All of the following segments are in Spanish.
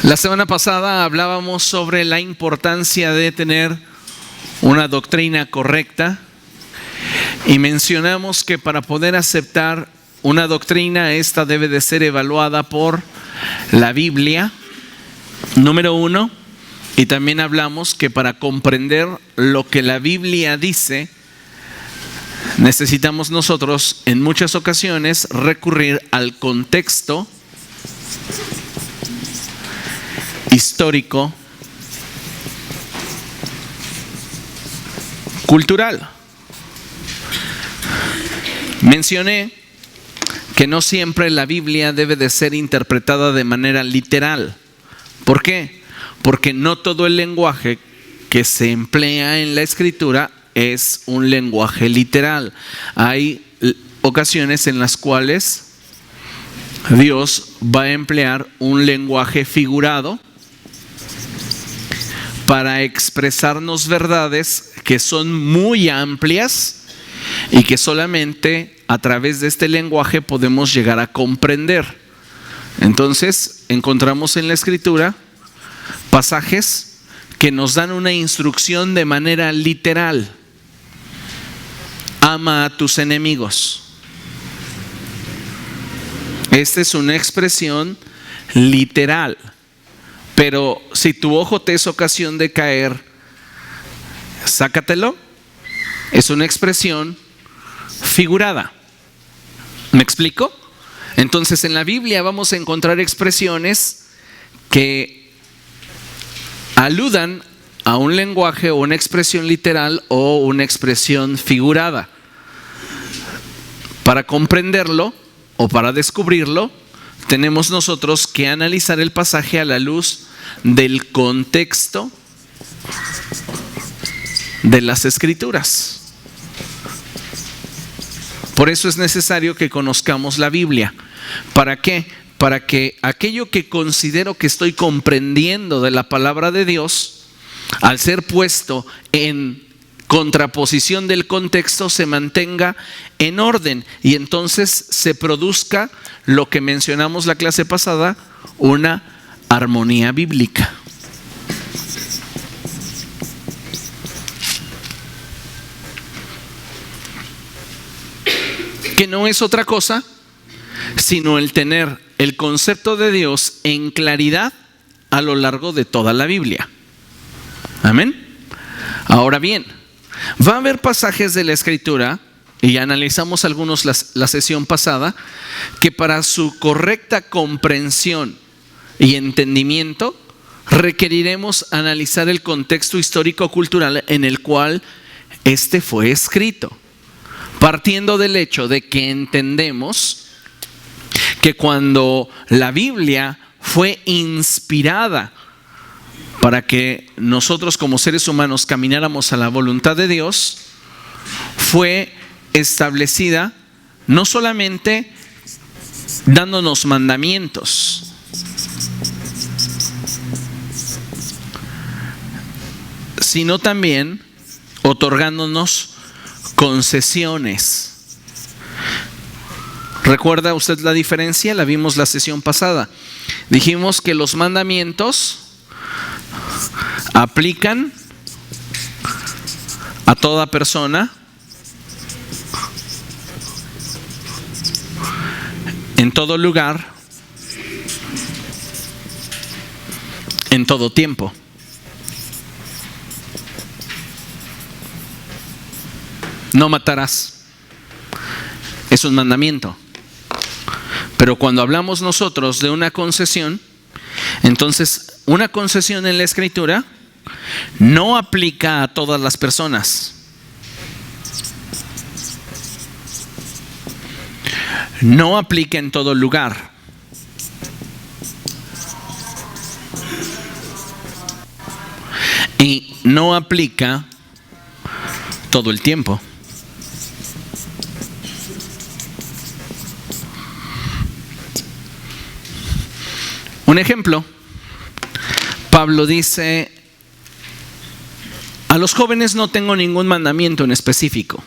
La semana pasada hablábamos sobre la importancia de tener una doctrina correcta y mencionamos que para poder aceptar una doctrina, esta debe de ser evaluada por la Biblia, número uno, y también hablamos que para comprender lo que la Biblia dice, necesitamos nosotros en muchas ocasiones recurrir al contexto histórico, cultural. Mencioné que no siempre la Biblia debe de ser interpretada de manera literal. ¿Por qué? Porque no todo el lenguaje que se emplea en la Escritura es un lenguaje literal. Hay ocasiones en las cuales Dios va a emplear un lenguaje figurado para expresarnos verdades que son muy amplias y que solamente a través de este lenguaje podemos llegar a comprender. Entonces, encontramos en la Escritura pasajes que nos dan una instrucción de manera literal. Ama a tus enemigos. Esta es una expresión literal. Pero si tu ojo te es ocasión de caer, sácatelo. Es una expresión figurada. ¿Me explico? Entonces en la Biblia vamos a encontrar expresiones que aludan a un lenguaje o una expresión literal o una expresión figurada. Para comprenderlo o para descubrirlo, tenemos nosotros que analizar el pasaje a la luz del contexto de las Escrituras. Por eso es necesario que conozcamos la Biblia. ¿Para qué? Para que aquello que considero que estoy comprendiendo de la palabra de Dios, al ser puesto en contraposición del contexto, se mantenga en orden y entonces se produzca lo que mencionamos la clase pasada, una armonía bíblica. Que no es otra cosa sino el tener el concepto de Dios en claridad a lo largo de toda la Biblia. Amén. Ahora bien, va a haber pasajes de la Escritura, y ya analizamos algunos la sesión pasada, que para su correcta comprensión y entendimiento requeriremos analizar el contexto histórico-cultural en el cual este fue escrito, partiendo del hecho de que entendemos que cuando la Biblia fue inspirada para que nosotros como seres humanos camináramos a la voluntad de Dios, fue establecida no solamente dándonos mandamientos, sino también otorgándonos concesiones. ¿Recuerda usted la diferencia? La vimos la sesión pasada. Dijimos que los mandamientos aplican a toda persona en todo lugar, en todo tiempo. No matarás. Es un mandamiento. Pero cuando hablamos nosotros de una concesión, entonces una concesión en la Escritura no aplica a todas las personas. No aplica en todo lugar. Y no aplica todo el tiempo. Un ejemplo, Pablo dice: a los jóvenes no tengo ningún mandamiento en específico,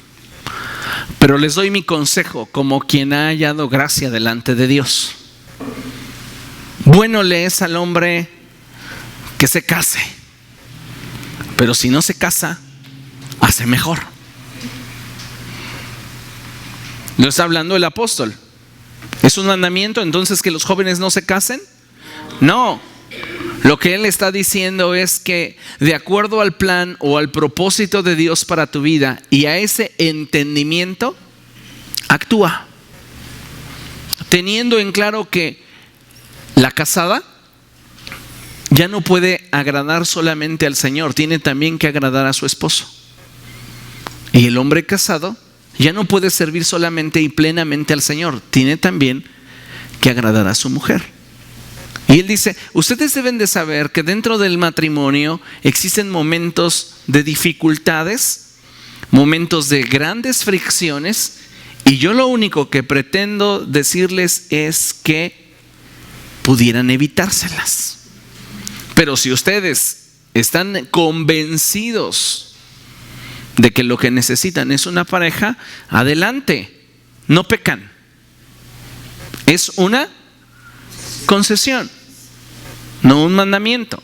pero les doy mi consejo como quien ha hallado gracia delante de Dios. Bueno le es al hombre que se case. Pero si no se casa, hace mejor. Lo está hablando el apóstol. ¿Es un mandamiento entonces que los jóvenes no se casen? No. Lo que él está diciendo es que de acuerdo al plan o al propósito de Dios para tu vida y a ese entendimiento, actúa. Teniendo en claro que la casada ya no puede agradar solamente al Señor, tiene también que agradar a su esposo. Y el hombre casado ya no puede servir solamente y plenamente al Señor, tiene también que agradar a su mujer. Y él dice, ustedes deben de saber que dentro del matrimonio existen momentos de dificultades, momentos de grandes fricciones, y yo lo único que pretendo decirles es que pudieran evitárselas. Pero si ustedes están convencidos de que lo que necesitan es una pareja, adelante, no pecan. Es una concesión, no un mandamiento.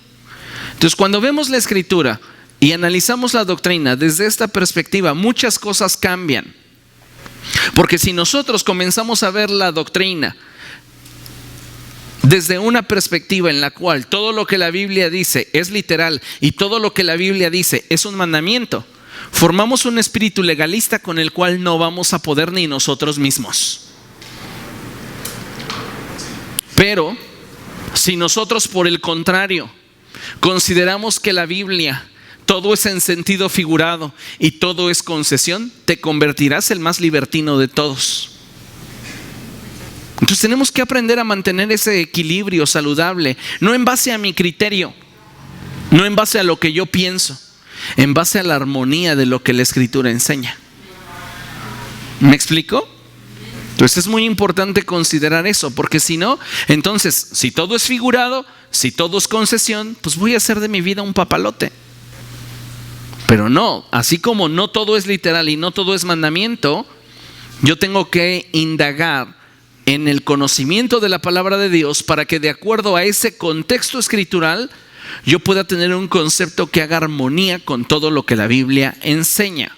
Entonces, cuando vemos la Escritura y analizamos la doctrina desde esta perspectiva, muchas cosas cambian. Porque si nosotros comenzamos a ver la doctrina desde una perspectiva en la cual todo lo que la Biblia dice es literal y todo lo que la Biblia dice es un mandamiento, formamos un espíritu legalista con el cual no vamos a poder ni nosotros mismos. Pero si nosotros, por el contrario, consideramos que la Biblia todo es en sentido figurado y todo es concesión, te convertirás el más libertino de todos. Entonces tenemos que aprender a mantener ese equilibrio saludable, no en base a mi criterio, no en base a lo que yo pienso, en base a la armonía de lo que la Escritura enseña. ¿Me explico? Entonces es muy importante considerar eso, porque si no, entonces si todo es figurado, si todo es concesión, pues voy a hacer de mi vida un papalote. Pero no, así como no todo es literal y no todo es mandamiento, yo tengo que indagar en el conocimiento de la palabra de Dios para que de acuerdo a ese contexto escritural yo pueda tener un concepto que haga armonía con todo lo que la Biblia enseña.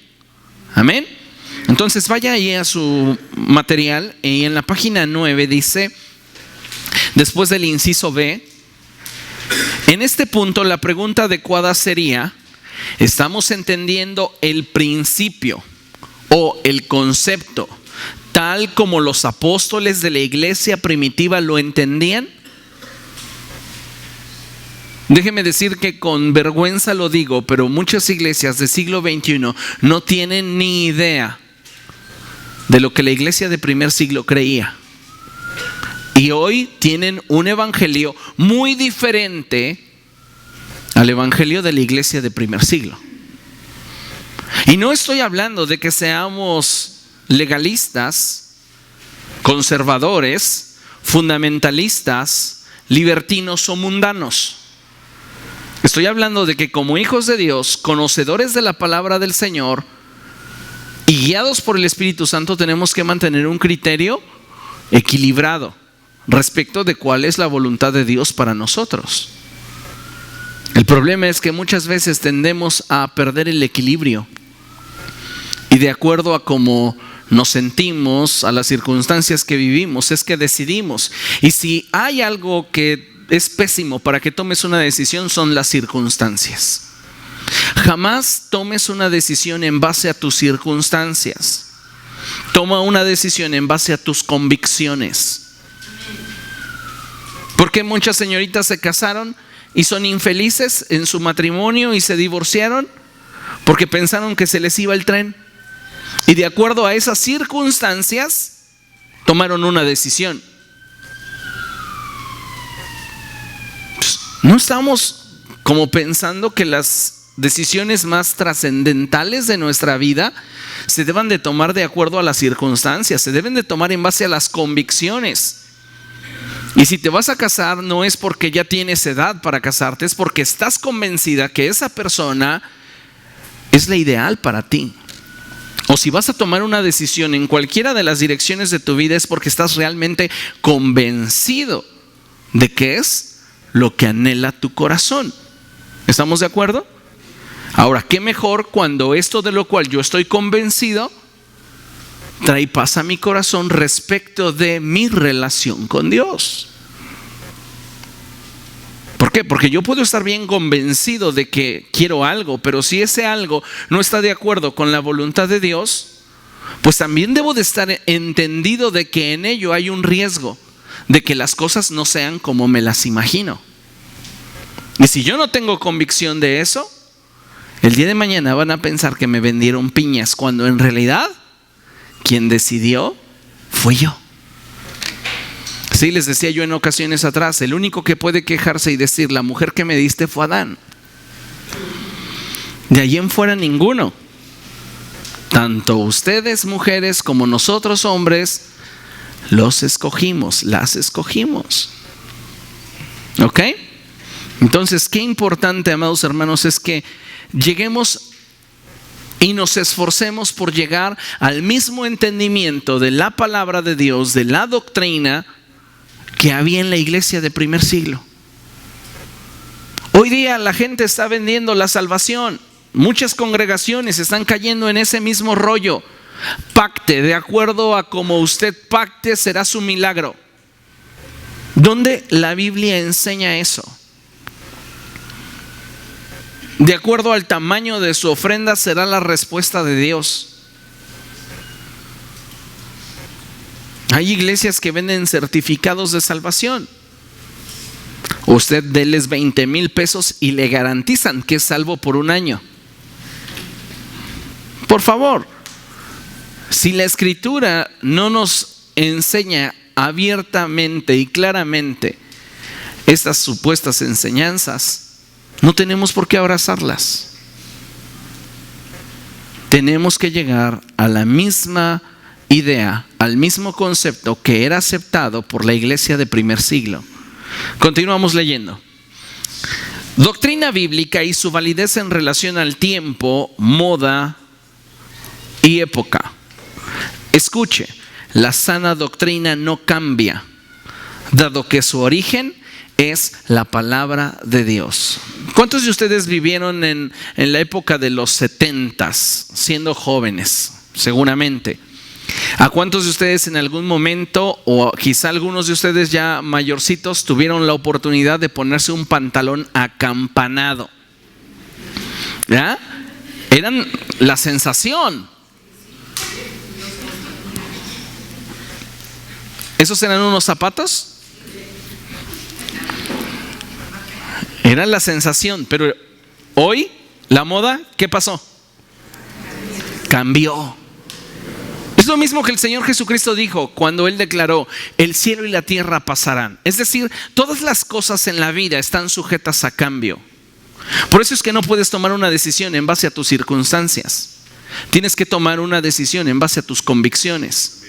Amén. Entonces vaya ahí a su material y en la página 9 dice, después del inciso B, en este punto la pregunta adecuada sería, ¿estamos entendiendo el principio o el concepto tal como los apóstoles de la iglesia primitiva lo entendían? Déjeme decir que con vergüenza lo digo, pero muchas iglesias del siglo XXI no tienen ni idea de lo que la iglesia de primer siglo creía. Y hoy tienen un evangelio muy diferente al evangelio de la iglesia de primer siglo. Y no estoy hablando de que seamos legalistas, conservadores, fundamentalistas, libertinos o mundanos. Estoy hablando de que como hijos de Dios, conocedores de la palabra del Señor y guiados por el Espíritu Santo, tenemos que mantener un criterio equilibrado respecto de cuál es la voluntad de Dios para nosotros. El problema es que muchas veces tendemos a perder el equilibrio y de acuerdo a cómo nos sentimos, a las circunstancias que vivimos, es que decidimos. Y si hay algo que es pésimo para que tomes una decisión, son las circunstancias. Jamás tomes una decisión en base a tus circunstancias. Toma una decisión en base a tus convicciones. Porque muchas señoritas se casaron y son infelices en su matrimonio y se divorciaron porque pensaron que se les iba el tren. Y de acuerdo a esas circunstancias, tomaron una decisión. No estamos como pensando que las decisiones más trascendentales de nuestra vida se deban de tomar de acuerdo a las circunstancias, se deben de tomar en base a las convicciones. Y si te vas a casar, no es porque ya tienes edad para casarte, es porque estás convencida que esa persona es la ideal para ti. O si vas a tomar una decisión en cualquiera de las direcciones de tu vida, es porque estás realmente convencido de que es lo que anhela tu corazón. ¿Estamos de acuerdo? Ahora, ¿qué mejor cuando esto de lo cual yo estoy convencido trae paz a mi corazón respecto de mi relación con Dios? ¿Por qué? Porque yo puedo estar bien convencido de que quiero algo, pero si ese algo no está de acuerdo con la voluntad de Dios, pues también debo de estar entendido de que en ello hay un riesgo de que las cosas no sean como me las imagino. Y si yo no tengo convicción de eso, el día de mañana van a pensar que me vendieron piñas, cuando en realidad quien decidió fui yo. Sí, les decía yo en ocasiones atrás, el único que puede quejarse y decir la mujer que me diste fue Adán. De allí en fuera ninguno. Tanto ustedes mujeres como nosotros hombres los escogimos, las escogimos. ¿Ok? Entonces, qué importante, amados hermanos, es que lleguemos y nos esforcemos por llegar al mismo entendimiento de la palabra de Dios, de la doctrina que había en la iglesia de primer siglo. Hoy día la gente está vendiendo la salvación. Muchas congregaciones están cayendo en ese mismo rollo. Pacte, de acuerdo a como usted pacte será su milagro. ¿Dónde la Biblia enseña eso? De acuerdo al tamaño de su ofrenda será la respuesta de Dios. Hay iglesias que venden certificados de salvación. Usted déles 20,000 pesos y le garantizan que es salvo por un año. Por favor, si la Escritura no nos enseña abiertamente y claramente estas supuestas enseñanzas, no tenemos por qué abrazarlas. Tenemos que llegar a la misma idea, al mismo concepto que era aceptado por la iglesia de primer siglo. Continuamos leyendo. Doctrina bíblica y su validez en relación al tiempo, moda y época. Escuche, la sana doctrina no cambia, dado que su origen es la palabra de Dios. ¿Cuántos de ustedes vivieron en la época de los 70s, siendo jóvenes? Seguramente. ¿A cuántos de ustedes en algún momento, o quizá algunos de ustedes ya mayorcitos, tuvieron la oportunidad de ponerse un pantalón acampanado? ¿Ya? Eran la sensación. ¿Esos eran unos zapatos? Era la sensación, pero hoy la moda, ¿qué pasó? Cambió. Es lo mismo que el Señor Jesucristo dijo cuando Él declaró: el cielo y la tierra pasarán. Es decir, todas las cosas en la vida están sujetas a cambio. Por eso es que no puedes tomar una decisión en base a tus circunstancias. Tienes que tomar una decisión en base a tus convicciones.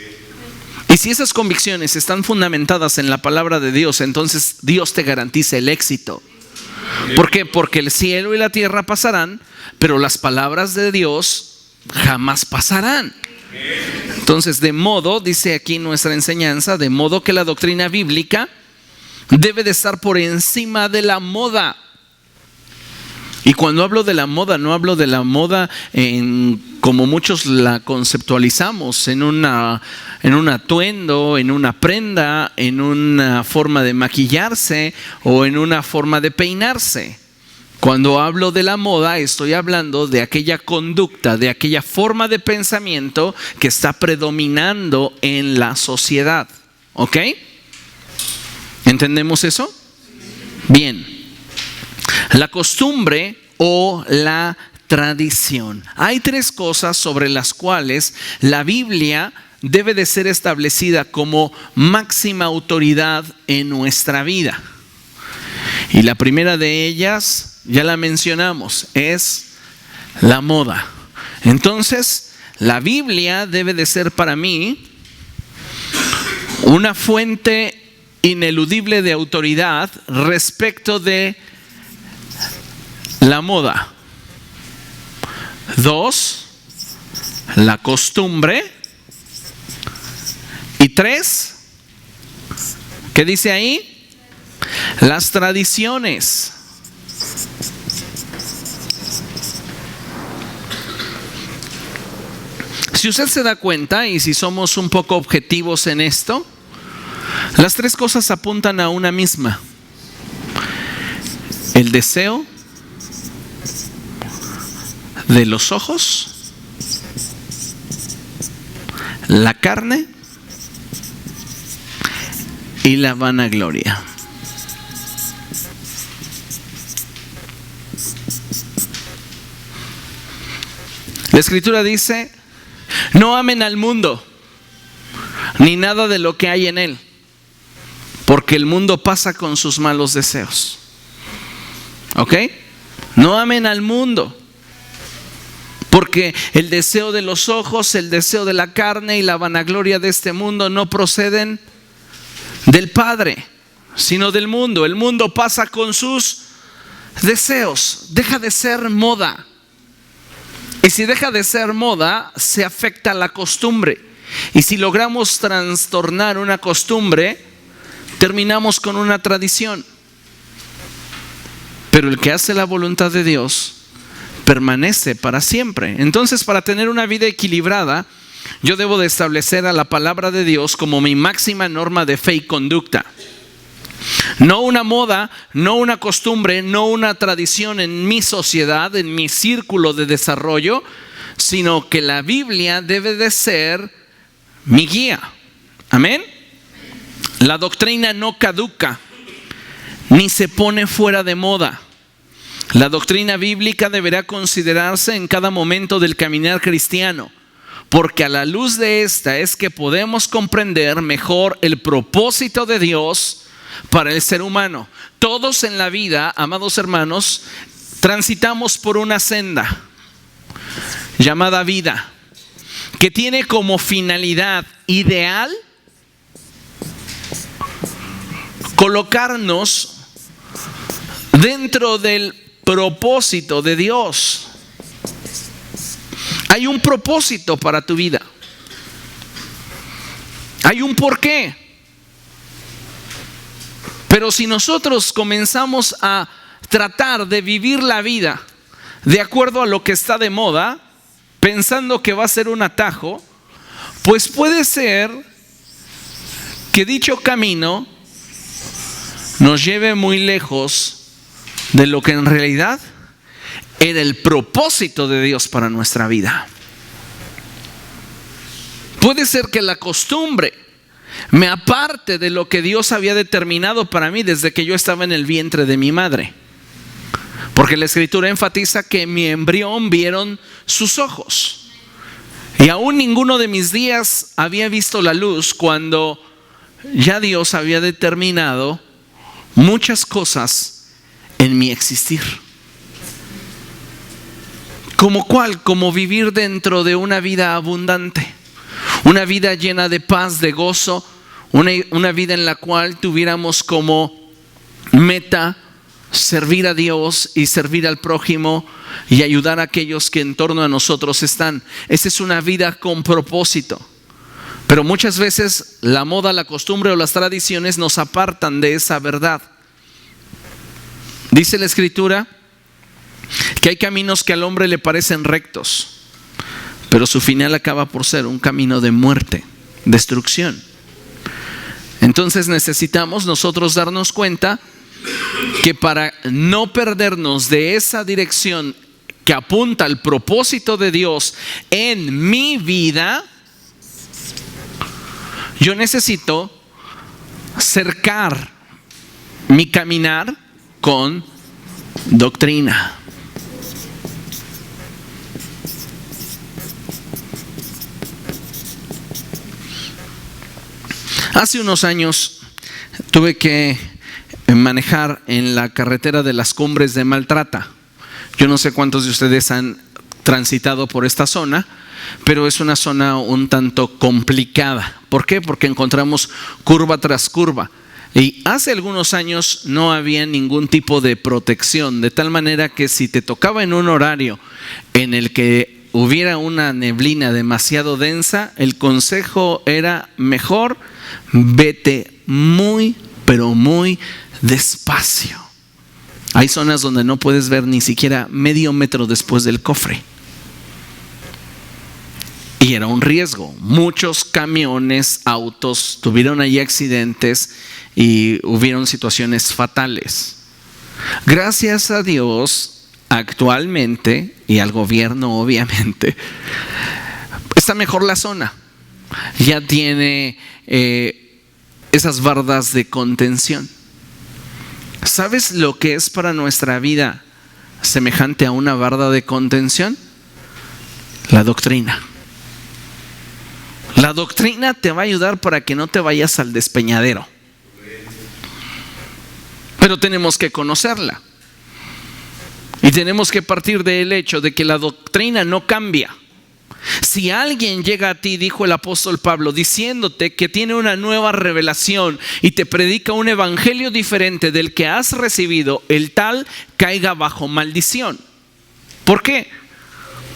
Y si esas convicciones están fundamentadas en la palabra de Dios, entonces Dios te garantiza el éxito. ¿Por qué? Porque el cielo y la tierra pasarán, pero las palabras de Dios jamás pasarán. Entonces, de modo, dice aquí nuestra enseñanza, de modo que la doctrina bíblica debe de estar por encima de la moda. Y cuando hablo de la moda, no hablo de la moda como muchos la conceptualizamos, en un atuendo, en una prenda, en una forma de maquillarse o en una forma de peinarse. Cuando hablo de la moda, estoy hablando de aquella conducta, de aquella forma de pensamiento que está predominando en la sociedad. ¿Ok? ¿Entendemos eso? Bien. La costumbre o la tradición. Hay tres cosas sobre las cuales la Biblia debe de ser establecida como máxima autoridad en nuestra vida. Y la primera de ellas, ya la mencionamos, es la moda. Entonces, la Biblia debe de ser para mí una fuente ineludible de autoridad respecto de la moda. 2, la costumbre. Y 3, ¿qué dice ahí? Las tradiciones. Si usted se da cuenta, y si somos un poco objetivos en esto, las tres cosas apuntan a una misma: el deseo de los ojos, la carne y la vanagloria. La Escritura dice: no amen al mundo, ni nada de lo que hay en él, porque el mundo pasa con sus malos deseos. ¿Ok? No amen al mundo, porque el deseo de los ojos, el deseo de la carne y la vanagloria de este mundo no proceden del Padre, sino del mundo. El mundo pasa con sus deseos. Deja de ser moda. Y si deja de ser moda, se afecta la costumbre. Y si logramos trastornar una costumbre, terminamos con una tradición. Pero el que hace la voluntad de Dios permanece para siempre. Entonces, para tener una vida equilibrada, yo debo de establecer a la palabra de Dios como mi máxima norma de fe y conducta. No una moda, no una costumbre, no una tradición en mi sociedad, en mi círculo de desarrollo, sino que la Biblia debe de ser mi guía. Amén. La doctrina no caduca, ni se pone fuera de moda. La doctrina bíblica deberá considerarse en cada momento del caminar cristiano, porque a la luz de esta es que podemos comprender mejor el propósito de Dios para el ser humano. Todos en la vida, amados hermanos, transitamos por una senda llamada vida, que tiene como finalidad ideal colocarnos dentro del propósito de Dios. Hay un propósito para tu vida. Hay un porqué. Pero si nosotros comenzamos a tratar de vivir la vida de acuerdo a lo que está de moda, pensando que va a ser un atajo, pues puede ser que dicho camino nos lleve muy lejos de lo que en realidad era el propósito de Dios para nuestra vida. Puede ser que la costumbre me aparte de lo que Dios había determinado para mí desde que yo estaba en el vientre de mi madre. Porque la Escritura enfatiza que mi embrión vieron sus ojos. Y aún ninguno de mis días había visto la luz cuando ya Dios había determinado muchas cosas en mi existir. ¿Como cuál? Como vivir dentro de una vida abundante. Una vida llena de paz, de gozo, una vida en la cual tuviéramos como meta servir a Dios y servir al prójimo y ayudar a aquellos que en torno a nosotros están. Esa es una vida con propósito. Pero muchas veces la moda, la costumbre o las tradiciones nos apartan de esa verdad. Dice la Escritura que hay caminos que al hombre le parecen rectos, pero su final acaba por ser un camino de muerte, destrucción. Entonces necesitamos nosotros darnos cuenta que para no perdernos de esa dirección que apunta al propósito de Dios en mi vida, yo necesito cercar mi caminar con doctrina. Hace unos años tuve que manejar en la carretera de las Cumbres de Maltrata. Yo no sé cuántos de ustedes han transitado por esta zona, pero es una zona un tanto complicada. ¿Por qué? Porque encontramos curva tras curva. Y hace algunos años no había ningún tipo de protección, de tal manera que si te tocaba en un horario en el que hubiera una neblina demasiado densa, el consejo era mejor vete muy, pero muy despacio. Hay zonas donde no puedes ver ni siquiera medio metro después del cofre. Y era un riesgo. Muchos camiones, autos tuvieron ahí accidentes y hubieron situaciones fatales. Gracias a Dios, actualmente, y al gobierno obviamente, está mejor la zona. Ya tiene esas bardas de contención. ¿Sabes lo que es para nuestra vida semejante a una barda de contención? La doctrina. La doctrina te va a ayudar para que no te vayas al despeñadero. Pero tenemos que conocerla. Y tenemos que partir del hecho de que la doctrina no cambia. Si alguien llega a ti, dijo el apóstol Pablo, diciéndote que tiene una nueva revelación y te predica un evangelio diferente del que has recibido, el tal caiga bajo maldición. ¿Por qué?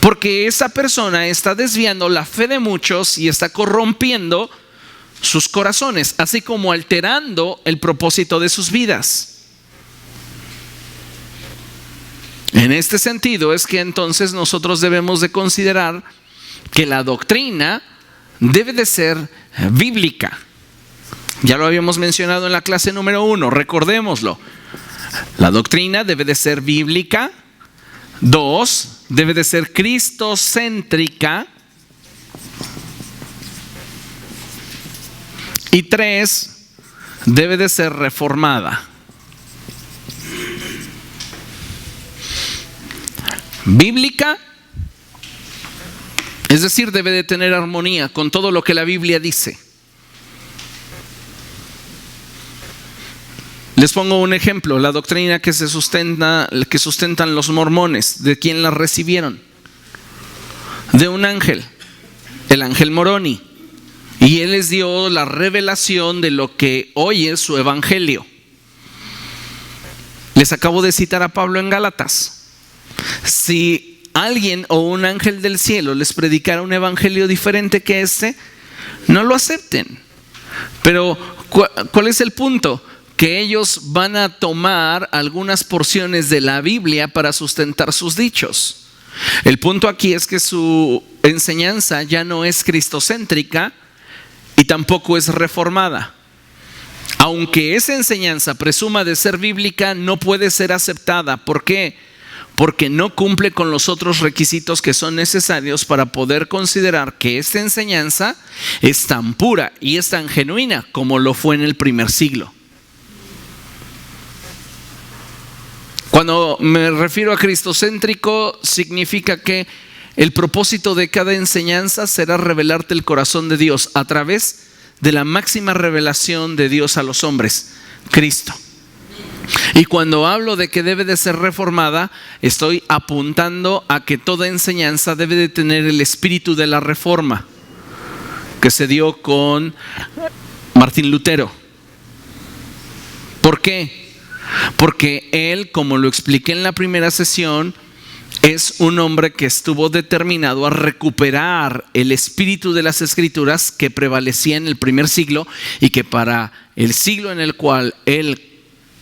Porque esa persona está desviando la fe de muchos y está corrompiendo sus corazones, así como alterando el propósito de sus vidas. En este sentido es que entonces nosotros debemos de considerar que la doctrina debe de ser bíblica. Ya lo habíamos mencionado en la clase número 1, recordémoslo. La doctrina debe de ser bíblica. 2, debe de ser cristocéntrica. Y 3, debe de ser reformada. Bíblica, es decir, debe de tener armonía con todo lo que la Biblia dice. Les pongo un ejemplo, la doctrina que sustentan los mormones. ¿De quién la recibieron? De un ángel, el ángel Moroni. Y él les dio la revelación de lo que hoy es su evangelio. Les acabo de citar a Pablo en Gálatas. Si alguien o un ángel del cielo les predicara un evangelio diferente que este, no lo acepten. Pero ¿cuál es el punto? Que ellos van a tomar algunas porciones de la Biblia para sustentar sus dichos. El punto aquí es que su enseñanza ya no es cristocéntrica y tampoco es reformada. Aunque esa enseñanza presuma de ser bíblica, no puede ser aceptada. ¿Por qué? Porque no cumple con los otros requisitos que son necesarios para poder considerar que esta enseñanza es tan pura y es tan genuina como lo fue en el primer siglo. Cuando me refiero a cristocéntrico, significa que el propósito de cada enseñanza será revelarte el corazón de Dios a través de la máxima revelación de Dios a los hombres, Cristo. Y cuando hablo de que debe de ser reformada, estoy apuntando a que toda enseñanza debe de tener el espíritu de la reforma que se dio con Martín Lutero. ¿Por qué? Porque él, como lo expliqué en la primera sesión, es un hombre que estuvo determinado a recuperar el espíritu de las escrituras que prevalecía en el primer siglo y que para el siglo en el cual él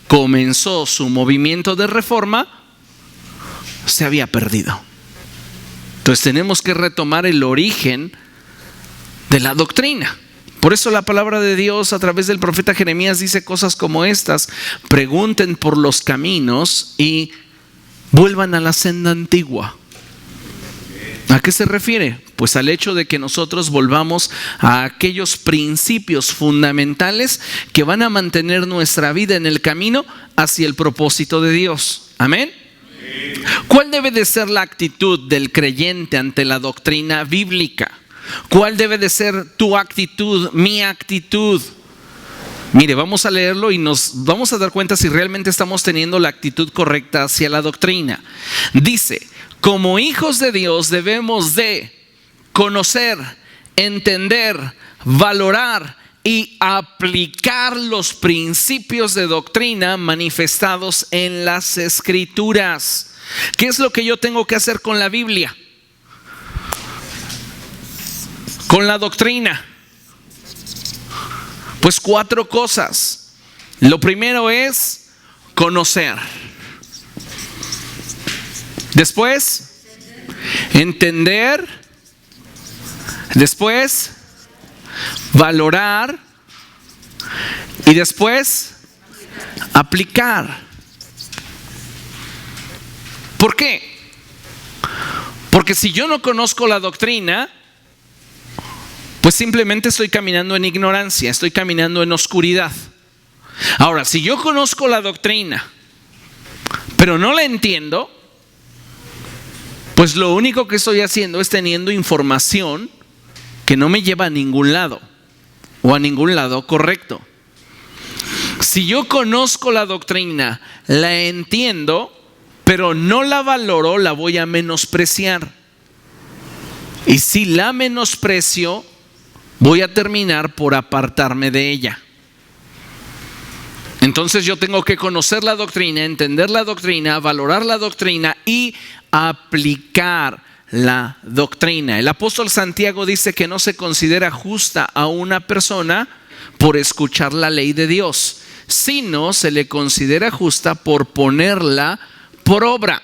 comenzó su movimiento de reforma se había perdido. Entonces tenemos que retomar el origen de la doctrina. Por eso la palabra de Dios a través del profeta Jeremías dice cosas como estas: pregunten por los caminos y vuelvan a la senda antigua. ¿A qué se refiere? Pues al hecho de que nosotros volvamos a aquellos principios fundamentales que van a mantener nuestra vida en el camino hacia el propósito de Dios. Amén. ¿Cuál debe de ser la actitud del creyente ante la doctrina bíblica? ¿Cuál debe de ser tu actitud, mi actitud? Mire, vamos a leerlo y nos vamos a dar cuenta si realmente estamos teniendo la actitud correcta hacia la doctrina. Dice: como hijos de Dios debemos de conocer, entender, valorar y aplicar los principios de doctrina manifestados en las Escrituras. ¿Qué es lo que yo tengo que hacer con la Biblia? Con la doctrina. Pues 4 cosas. Lo primero es conocer. Después, entender. después valorar y después aplicar. ¿Por qué? Porque si yo no conozco la doctrina, pues simplemente estoy caminando en ignorancia, estoy caminando en oscuridad. Ahora, si yo conozco la doctrina, pero no la entiendo, pues lo único que estoy haciendo es teniendo información que no me lleva a ningún lado o a ningún lado correcto. Si yo conozco la doctrina, la entiendo, pero no la valoro, la voy a menospreciar. Y si la menosprecio, voy a terminar por apartarme de ella. Entonces yo tengo que conocer la doctrina, entender la doctrina, valorar la doctrina y aplicar la doctrina. El apóstol Santiago dice que no se considera justa a una persona por escuchar la ley de Dios, sino se le considera justa por ponerla por obra.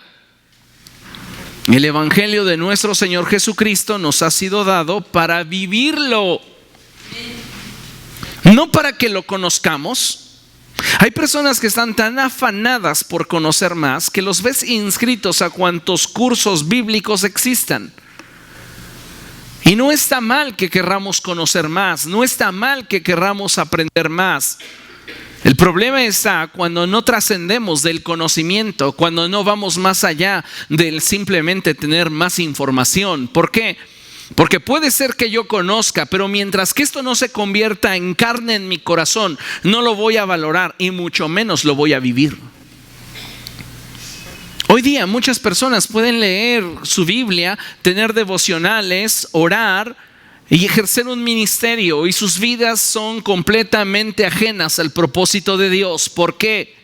El evangelio de nuestro Señor Jesucristo nos ha sido dado para vivirlo, no para que lo conozcamos. Hay personas que están tan afanadas por conocer más que los ves inscritos a cuantos cursos bíblicos existan. Y no está mal que querramos conocer más, no está mal que querramos aprender más. El problema está cuando no trascendemos del conocimiento, cuando no vamos más allá del simplemente tener más información. ¿Por qué? Porque puede ser que yo conozca, pero mientras que esto no se convierta en carne en mi corazón, no lo voy a valorar y mucho menos lo voy a vivir. Hoy día muchas personas pueden leer su Biblia, tener devocionales, orar y ejercer un ministerio, y sus vidas son completamente ajenas al propósito de Dios. ¿Por qué?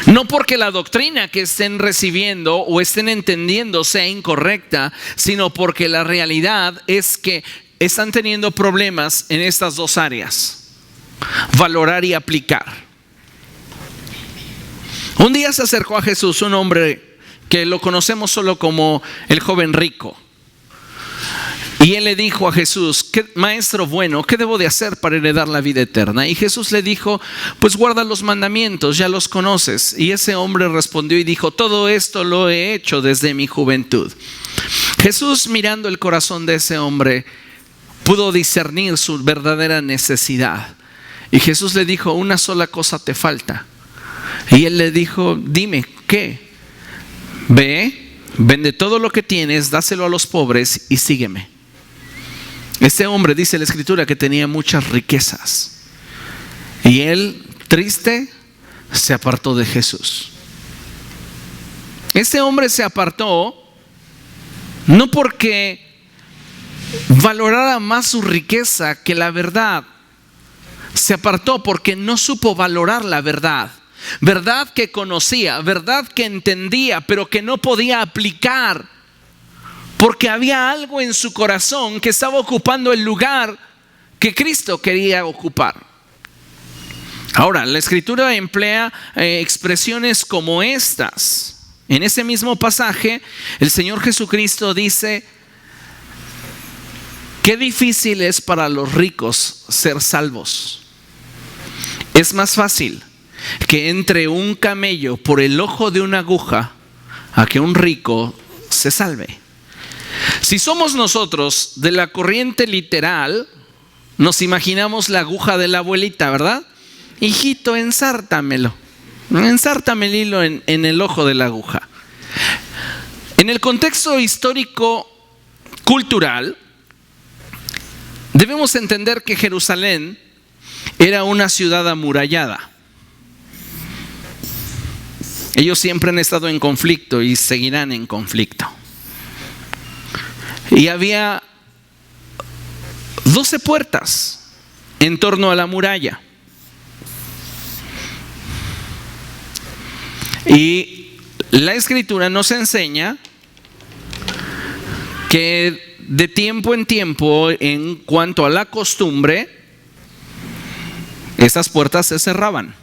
No porque la doctrina que estén recibiendo o estén entendiendo sea incorrecta, sino porque la realidad es que están teniendo problemas en estas dos áreas: valorar y aplicar. Un día se acercó a Jesús un hombre que lo conocemos solo como el joven rico. Y él le dijo a Jesús: maestro bueno, ¿qué debo de hacer para heredar la vida eterna? Y Jesús le dijo: pues guarda los mandamientos, ya los conoces. Y ese hombre respondió y dijo: todo esto lo he hecho desde mi juventud. Jesús, mirando el corazón de ese hombre, pudo discernir su verdadera necesidad. Y Jesús le dijo: una sola cosa te falta. Y él le dijo: dime, ¿qué? Ve, vende todo lo que tienes, dáselo a los pobres y sígueme. Este hombre, dice la Escritura, que tenía muchas riquezas. Y él, triste, se apartó de Jesús. Este hombre se apartó no porque valorara más su riqueza que la verdad. Se apartó porque no supo valorar la verdad. Verdad que conocía, verdad que entendía, pero que no podía aplicar. Porque había algo en su corazón que estaba ocupando el lugar que Cristo quería ocupar. Ahora, la Escritura emplea expresiones como estas. En ese mismo pasaje, el Señor Jesucristo dice: qué difícil es para los ricos ser salvos. Es más fácil que entre un camello por el ojo de una aguja a que un rico se salve. Si somos nosotros de la corriente literal, nos imaginamos la aguja de la abuelita, ¿verdad? Hijito, ensártamelo. Ensártame el hilo en el ojo de la aguja. En el contexto histórico cultural, debemos entender que Jerusalén era una ciudad amurallada. Ellos siempre han estado en conflicto y seguirán en conflicto. Y había 12 puertas en torno a la muralla. Y la Escritura nos enseña que de tiempo en tiempo, en cuanto a la costumbre, estas puertas se cerraban.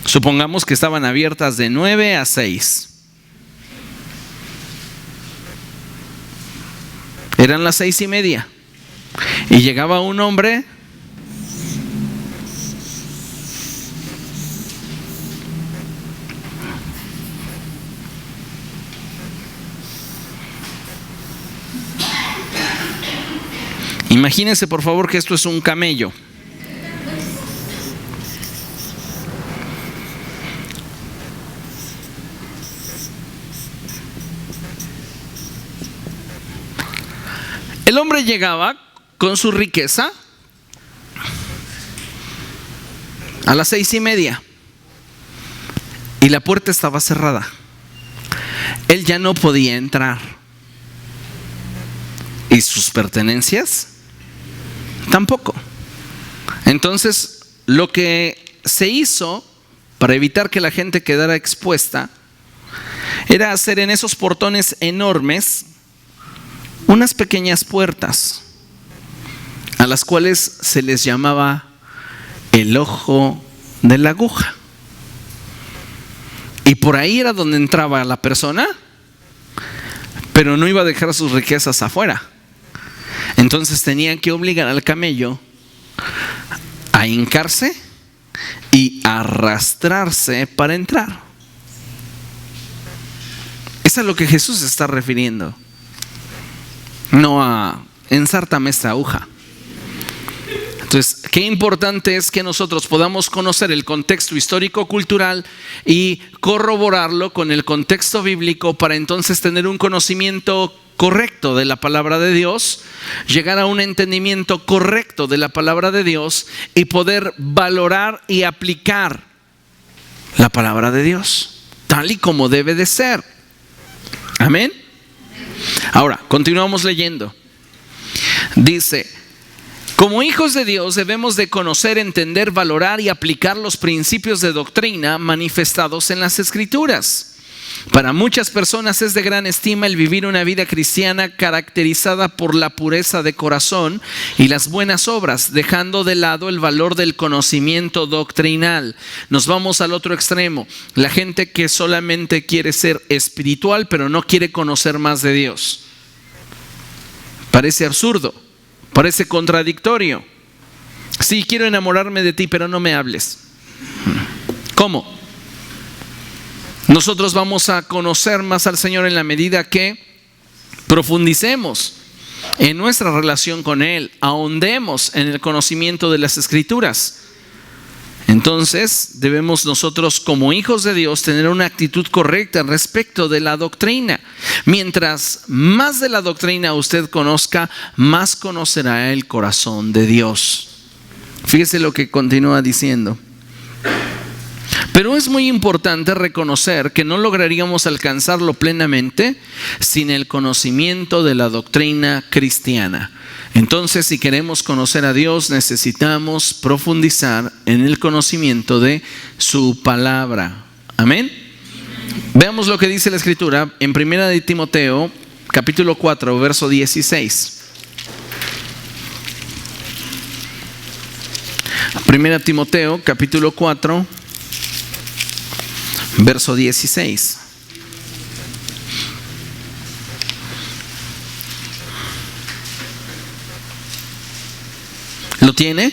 Supongamos que estaban abiertas de 9 a 6. Eran las 6:30 y llegaba un hombre Imagínense por favor que esto es un camello. El hombre llegaba con su riqueza a las 6:30 y la puerta estaba cerrada. Él ya no podía entrar. ¿Y sus pertenencias? Tampoco. Entonces, lo que se hizo para evitar que la gente quedara expuesta era hacer en esos portones enormes unas pequeñas puertas a las cuales se les llamaba el ojo de la aguja. Y por ahí era donde entraba la persona, pero no iba a dejar sus riquezas afuera. Entonces tenían que obligar al camello a hincarse y arrastrarse para entrar. Es a lo que Jesús se está refiriendo. No a ensártame esta aguja. Entonces, qué importante es que nosotros podamos conocer el contexto histórico-cultural y corroborarlo con el contexto bíblico para entonces tener un conocimiento correcto de la palabra de Dios, llegar a un entendimiento correcto de la palabra de Dios y poder valorar y aplicar la palabra de Dios tal y como debe de ser. Amén. Ahora, continuamos leyendo. Dice: como hijos de Dios debemos de conocer, entender, valorar y aplicar los principios de doctrina manifestados en las Escrituras. Para muchas personas es de gran estima el vivir una vida cristiana caracterizada por la pureza de corazón y las buenas obras, dejando de lado el valor del conocimiento doctrinal. Nos vamos al otro extremo, la gente que solamente quiere ser espiritual pero no quiere conocer más de Dios. Parece absurdo, parece contradictorio. Sí, quiero enamorarme de ti, pero no me hables. ¿Cómo? Nosotros vamos a conocer más al Señor en la medida que profundicemos en nuestra relación con Él, ahondemos en el conocimiento de las Escrituras. Entonces debemos nosotros como hijos de Dios tener una actitud correcta respecto de la doctrina. Mientras más de la doctrina usted conozca, más conocerá el corazón de Dios. Fíjese lo que continúa diciendo. Pero es muy importante reconocer que no lograríamos alcanzarlo plenamente sin el conocimiento de la doctrina cristiana. Entonces, si queremos conocer a Dios, necesitamos profundizar en el conocimiento de su palabra. Amén. Veamos lo que dice la Escritura en 1 de Timoteo, capítulo 4, verso 16. 1 Timoteo, capítulo 4, verso 16. ¿Lo tiene?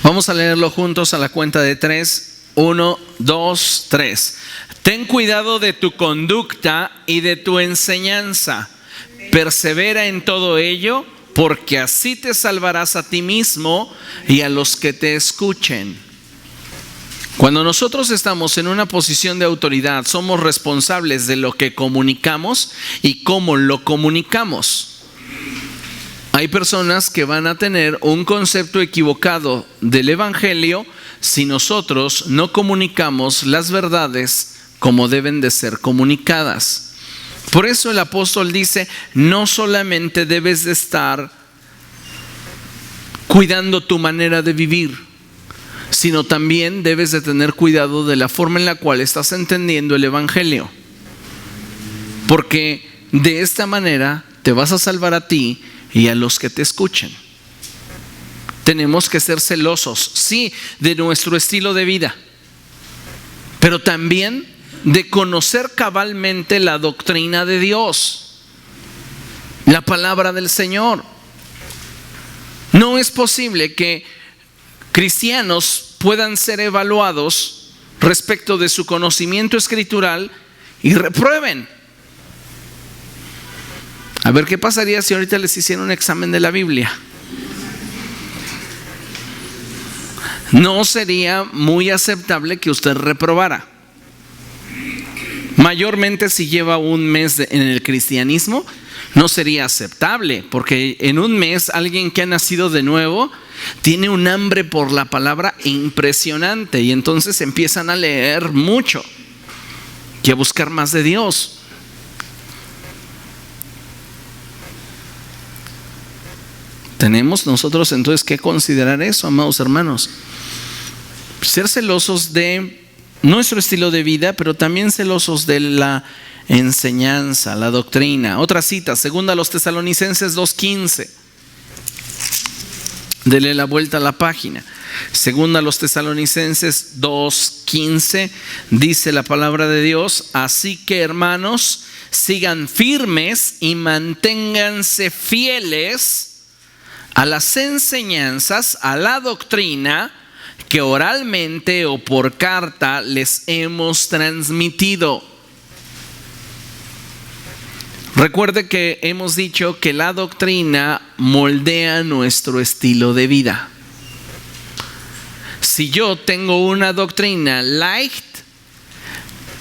Vamos a leerlo juntos a la cuenta de 3. 1, 2, 3. Ten cuidado de tu conducta y de tu enseñanza. Persevera en todo ello, porque así te salvarás a ti mismo y a los que te escuchen. Cuando nosotros estamos en una posición de autoridad, somos responsables de lo que comunicamos y cómo lo comunicamos. Hay personas que van a tener un concepto equivocado del evangelio si nosotros no comunicamos las verdades como deben de ser comunicadas. Por eso el apóstol dice, no solamente debes de estar cuidando tu manera de vivir, sino también debes de tener cuidado de la forma en la cual estás entendiendo el evangelio. Porque de esta manera te vas a salvar a ti y a los que te escuchen. Tenemos que ser celosos, sí, de nuestro estilo de vida, pero también de conocer cabalmente la doctrina de Dios. la palabra del Señor. No es posible que cristianos puedan ser evaluados respecto de su conocimiento escritural y reprueben. A ver qué pasaría si ahorita les hiciera un examen de la Biblia. No sería muy aceptable que usted reprobara. Mayormente si lleva un mes en el cristianismo, no sería aceptable, porque en un mes alguien que ha nacido de nuevo tiene un hambre por la palabra impresionante y entonces empiezan a leer mucho y a buscar más de Dios. Tenemos nosotros entonces que considerar eso, amados hermanos. Ser celosos de nuestro estilo de vida, pero también celosos de la enseñanza, la doctrina. Otra cita, segunda a los Tesalonicenses 2:15. Dele la vuelta a la página. Segunda a los Tesalonicenses 2:15 dice la palabra de Dios: así que, hermanos, sigan firmes y manténganse fieles a las enseñanzas, a la doctrina que oralmente o por carta les hemos transmitido. Recuerde que hemos dicho que la doctrina moldea nuestro estilo de vida. Si yo tengo una doctrina light,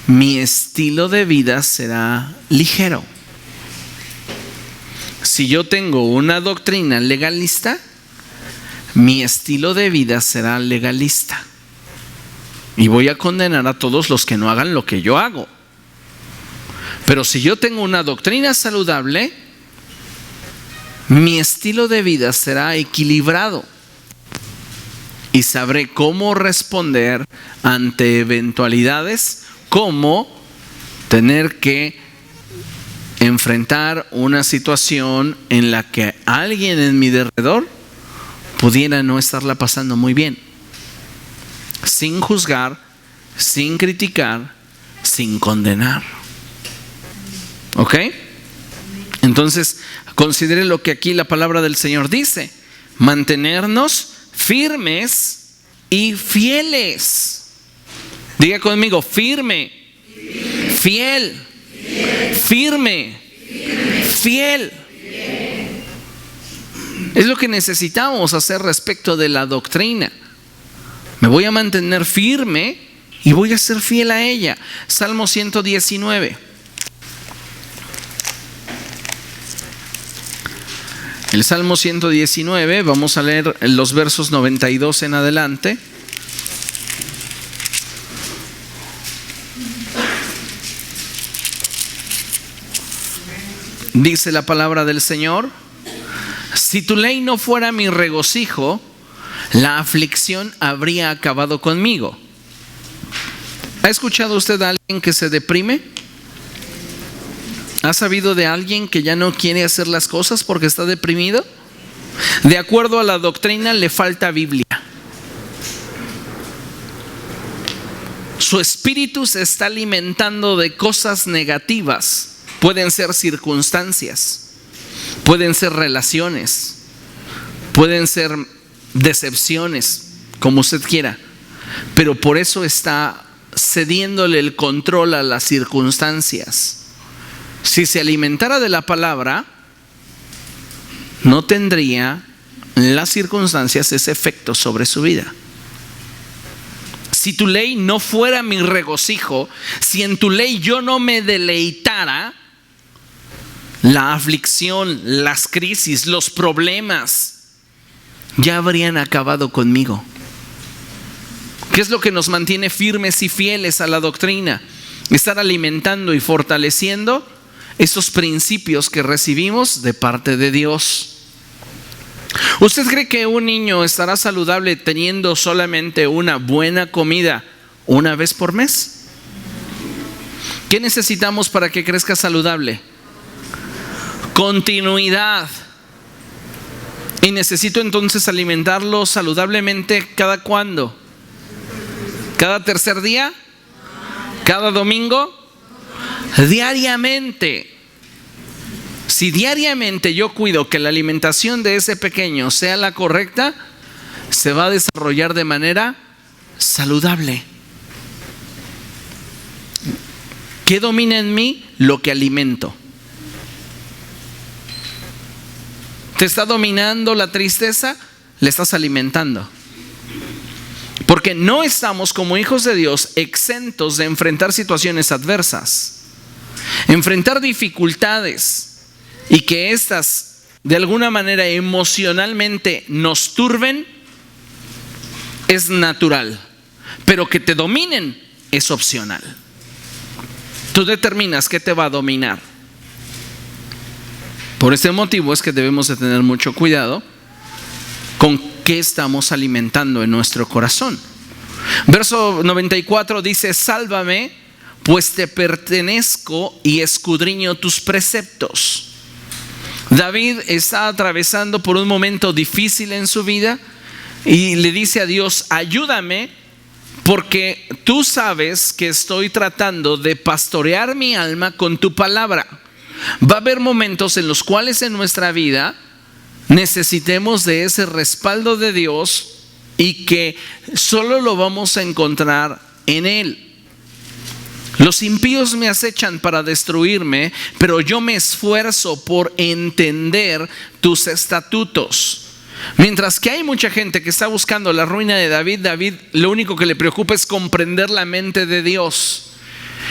mi estilo de vida será ligero. Si yo tengo una doctrina legalista, mi estilo de vida será legalista. Y voy a condenar a todos los que no hagan lo que yo hago. Pero si yo tengo una doctrina saludable, mi estilo de vida será equilibrado. Y sabré cómo responder ante eventualidades, cómo tener que enfrentar una situación en la que alguien en mi derredor pudiera no estarla pasando muy bien, sin juzgar, sin criticar, sin condenar. ¿Ok? Entonces, considere lo que aquí la palabra del Señor dice: mantenernos firmes y fieles. Diga conmigo: firme, fiel, firme, fiel. Es lo que necesitamos hacer respecto de la doctrina. Me voy a mantener firme y voy a ser fiel a ella. Salmo 119. El Salmo 119, vamos a leer los versos 92 en adelante. Dice la palabra del Señor: si tu ley no fuera mi regocijo, la aflicción habría acabado conmigo. ¿Ha escuchado usted a alguien que se deprime? ¿Ha sabido de alguien que ya no quiere hacer las cosas porque está deprimido? De acuerdo a la doctrina, le falta Biblia. Su espíritu se está alimentando de cosas negativas. Pueden ser circunstancias, pueden ser relaciones, pueden ser decepciones, como usted quiera. Pero por eso está cediéndole el control a las circunstancias. Si se alimentara de la palabra, no tendría las circunstancias ese efecto sobre su vida. Si tu ley no fuera mi regocijo, si en tu ley yo no me deleitara, la aflicción, las crisis, los problemas ya habrían acabado conmigo. ¿Qué es lo que nos mantiene firmes y fieles a la doctrina? Estar alimentando y fortaleciendo esos principios que recibimos de parte de Dios. ¿Usted cree que un niño estará saludable teniendo solamente una buena comida una vez por mes? ¿Qué necesitamos para que crezca saludable? Continuidad. Y necesito entonces alimentarlo saludablemente ¿cada cuándo? ¿Cada tercer día? ¿Cada domingo? Diariamente. Si diariamente yo cuido que la alimentación de ese pequeño sea la correcta, se va a desarrollar de manera saludable. ¿Qué domina en mí? Lo que alimento. ¿Te está dominando la tristeza? Le estás alimentando. Porque no estamos como hijos de Dios exentos de enfrentar situaciones adversas. Enfrentar dificultades y que éstas de alguna manera emocionalmente nos turben es natural. Pero que te dominen es opcional. Tú determinas qué te va a dominar. Por ese motivo es que debemos de tener mucho cuidado con qué estamos alimentando en nuestro corazón. Verso 94 dice: sálvame, pues te pertenezco y escudriño tus preceptos. David está atravesando por un momento difícil en su vida y le dice a Dios: ayúdame, porque tú sabes que estoy tratando de pastorear mi alma con tu palabra. Va a haber momentos en los cuales en nuestra vida necesitemos de ese respaldo de Dios y que solo lo vamos a encontrar en Él. Los impíos me acechan para destruirme, pero yo me esfuerzo por entender tus estatutos. Mientras que hay mucha gente que está buscando la ruina de David, David lo único que le preocupa es comprender la mente de Dios,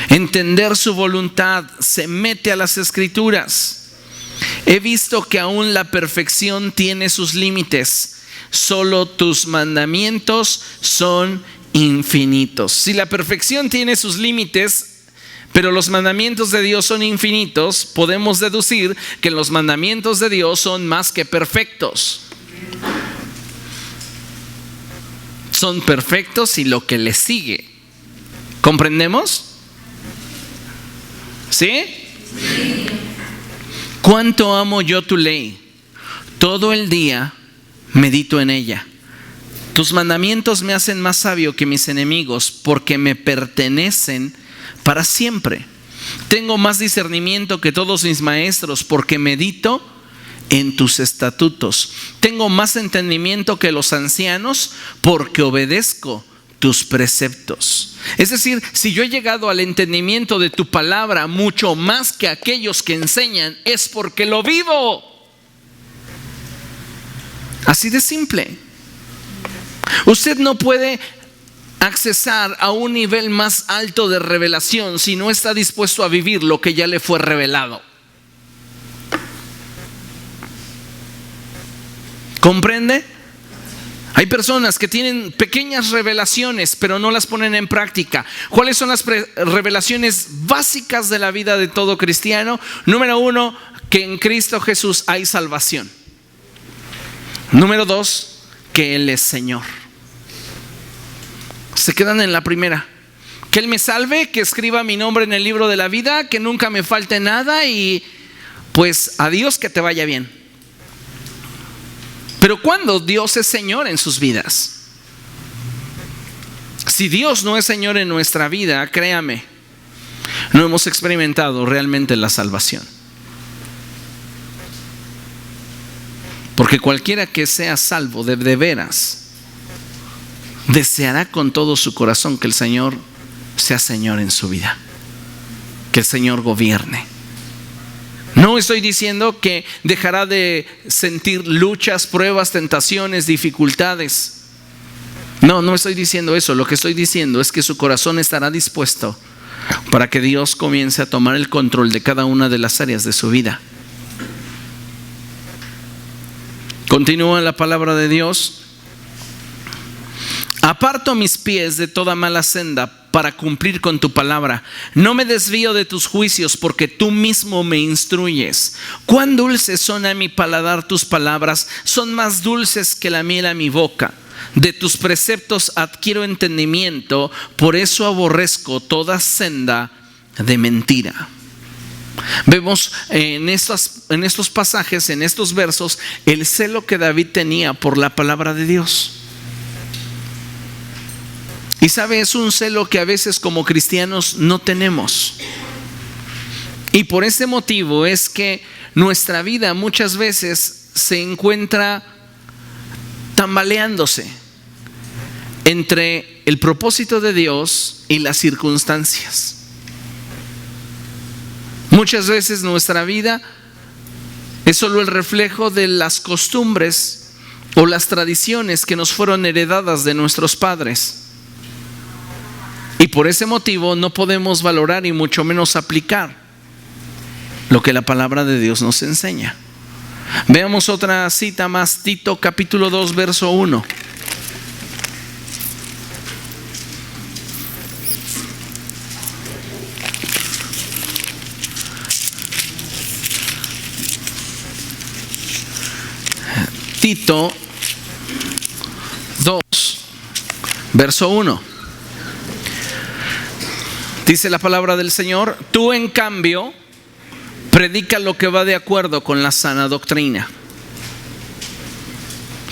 entender su voluntad, se mete a las escrituras. He visto que aún la perfección tiene sus límites, solo tus mandamientos son infinitos. Si la perfección tiene sus límites, pero los mandamientos de Dios son infinitos, podemos deducir que los mandamientos de Dios son más que perfectos. Son perfectos y lo que les sigue. ¿Comprendemos? ¿Sí? Sí. ¿Cuánto amo yo tu ley? Todo el día medito en ella. Tus mandamientos me hacen más sabio que mis enemigos, porque me pertenecen para siempre. Tengo más discernimiento que todos mis maestros, porque medito en tus estatutos. Tengo más entendimiento que los ancianos, porque obedezco tus preceptos. Es decir, si yo he llegado al entendimiento de tu palabra mucho más que aquellos que enseñan, es porque lo vivo. Así de simple. Usted no puede accesar a un nivel más alto de revelación si no está dispuesto a vivir lo que ya le fue revelado. ¿Comprende? Hay personas que tienen pequeñas revelaciones, pero no las ponen en práctica. ¿Cuáles son las revelaciones básicas de la vida de todo cristiano? Número 1, que en Cristo Jesús hay salvación. Número 2, que Él es Señor. Se quedan en la primera. Que Él me salve, que escriba mi nombre en el libro de la vida, que nunca me falte nada y pues adiós, que te vaya bien. Pero ¿cuándo Dios es Señor en sus vidas? Si Dios no es Señor en nuestra vida, créame, no hemos experimentado realmente la salvación. Porque cualquiera que sea salvo de veras, deseará con todo su corazón que el Señor sea Señor en su vida, que el Señor gobierne. No estoy diciendo que dejará de sentir luchas, pruebas, tentaciones, dificultades. No estoy diciendo eso. Lo que estoy diciendo es que su corazón estará dispuesto para que Dios comience a tomar el control de cada una de las áreas de su vida. Continúa la palabra de Dios. Aparto mis pies de toda mala senda para cumplir con tu palabra. No me desvío de tus juicios, porque tú mismo me instruyes. Cuán dulces son a mi paladar tus palabras, son más dulces que la miel a mi boca. De tus preceptos adquiero entendimiento, por eso aborrezco toda senda de mentira. Vemos en estos pasajes, en estos versos, el celo que David tenía por la palabra de Dios. Y sabe, es un celo que a veces como cristianos no tenemos. Y por ese motivo es que nuestra vida muchas veces se encuentra tambaleándose entre el propósito de Dios y las circunstancias. Muchas veces nuestra vida es solo el reflejo de las costumbres o las tradiciones que nos fueron heredadas de nuestros padres. Y por ese motivo no podemos valorar y mucho menos aplicar lo que la palabra de Dios nos enseña. Veamos otra cita más, Tito capítulo 2, verso 1. Tito 2, verso 1. Dice la palabra del Señor: tú en cambio predica lo que va de acuerdo con la sana doctrina.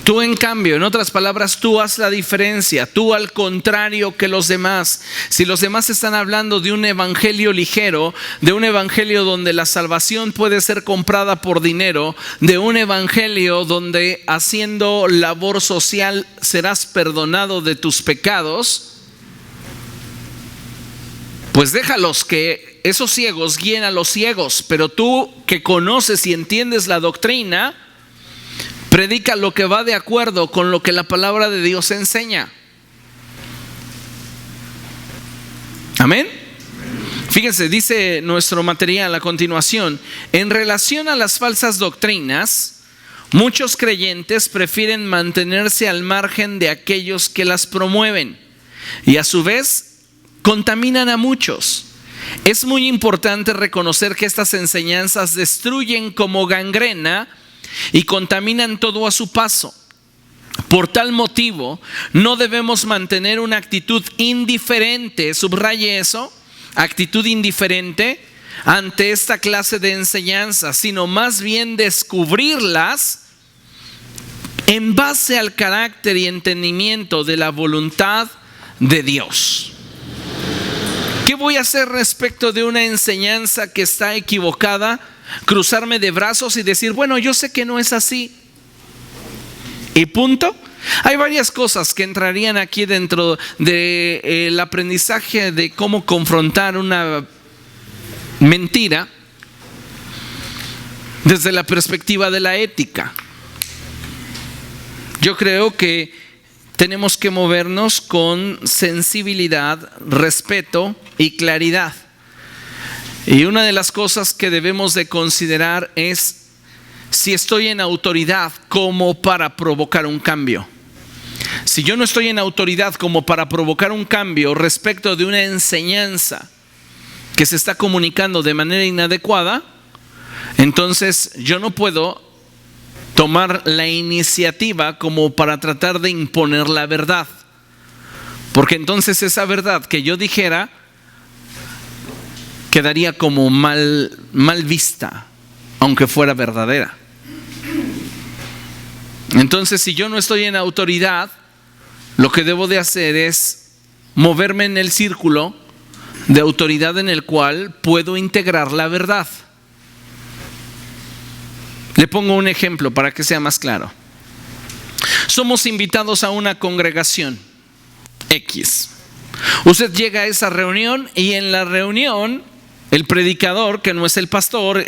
Tú en cambio, en otras palabras, tú haz la diferencia. Tú al contrario que los demás. Si los demás están hablando de un evangelio ligero, de un evangelio donde la salvación puede ser comprada por dinero, de un evangelio donde haciendo labor social serás perdonado de tus pecados, pues déjalos que esos ciegos guíen a los ciegos. Pero tú que conoces y entiendes la doctrina, predica lo que va de acuerdo con lo que la palabra de Dios enseña. Amén. Fíjense, dice nuestro material a continuación: en relación a las falsas doctrinas, muchos creyentes prefieren mantenerse al margen de aquellos que las promueven y a su vez contaminan a muchos. Es muy importante reconocer que estas enseñanzas destruyen como gangrena y contaminan todo a su paso. Por tal motivo, no debemos mantener una actitud indiferente, subraye eso, actitud indiferente ante esta clase de enseñanzas, sino más bien descubrirlas en base al carácter y entendimiento de la voluntad de Dios. ¿Qué voy a hacer respecto de una enseñanza que está equivocada? Cruzarme de brazos y decir, bueno, yo sé que no es así y punto. Hay varias cosas que entrarían aquí dentro del aprendizaje de cómo confrontar una mentira desde la perspectiva de la ética. Yo creo que tenemos que movernos con sensibilidad, respeto y claridad. Y una de las cosas que debemos de considerar es si estoy en autoridad como para provocar un cambio. Si yo no estoy en autoridad como para provocar un cambio respecto de una enseñanza que se está comunicando de manera inadecuada, entonces yo no puedo tomar la iniciativa como para tratar de imponer la verdad. Porque entonces esa verdad que yo dijera quedaría como mal vista, aunque fuera verdadera. Entonces, si yo no estoy en autoridad, lo que debo de hacer es moverme en el círculo de autoridad en el cual puedo integrar la verdad. Le pongo un ejemplo para que sea más claro. Somos invitados a una congregación X. Usted llega a esa reunión y en la reunión el predicador, que no es el pastor,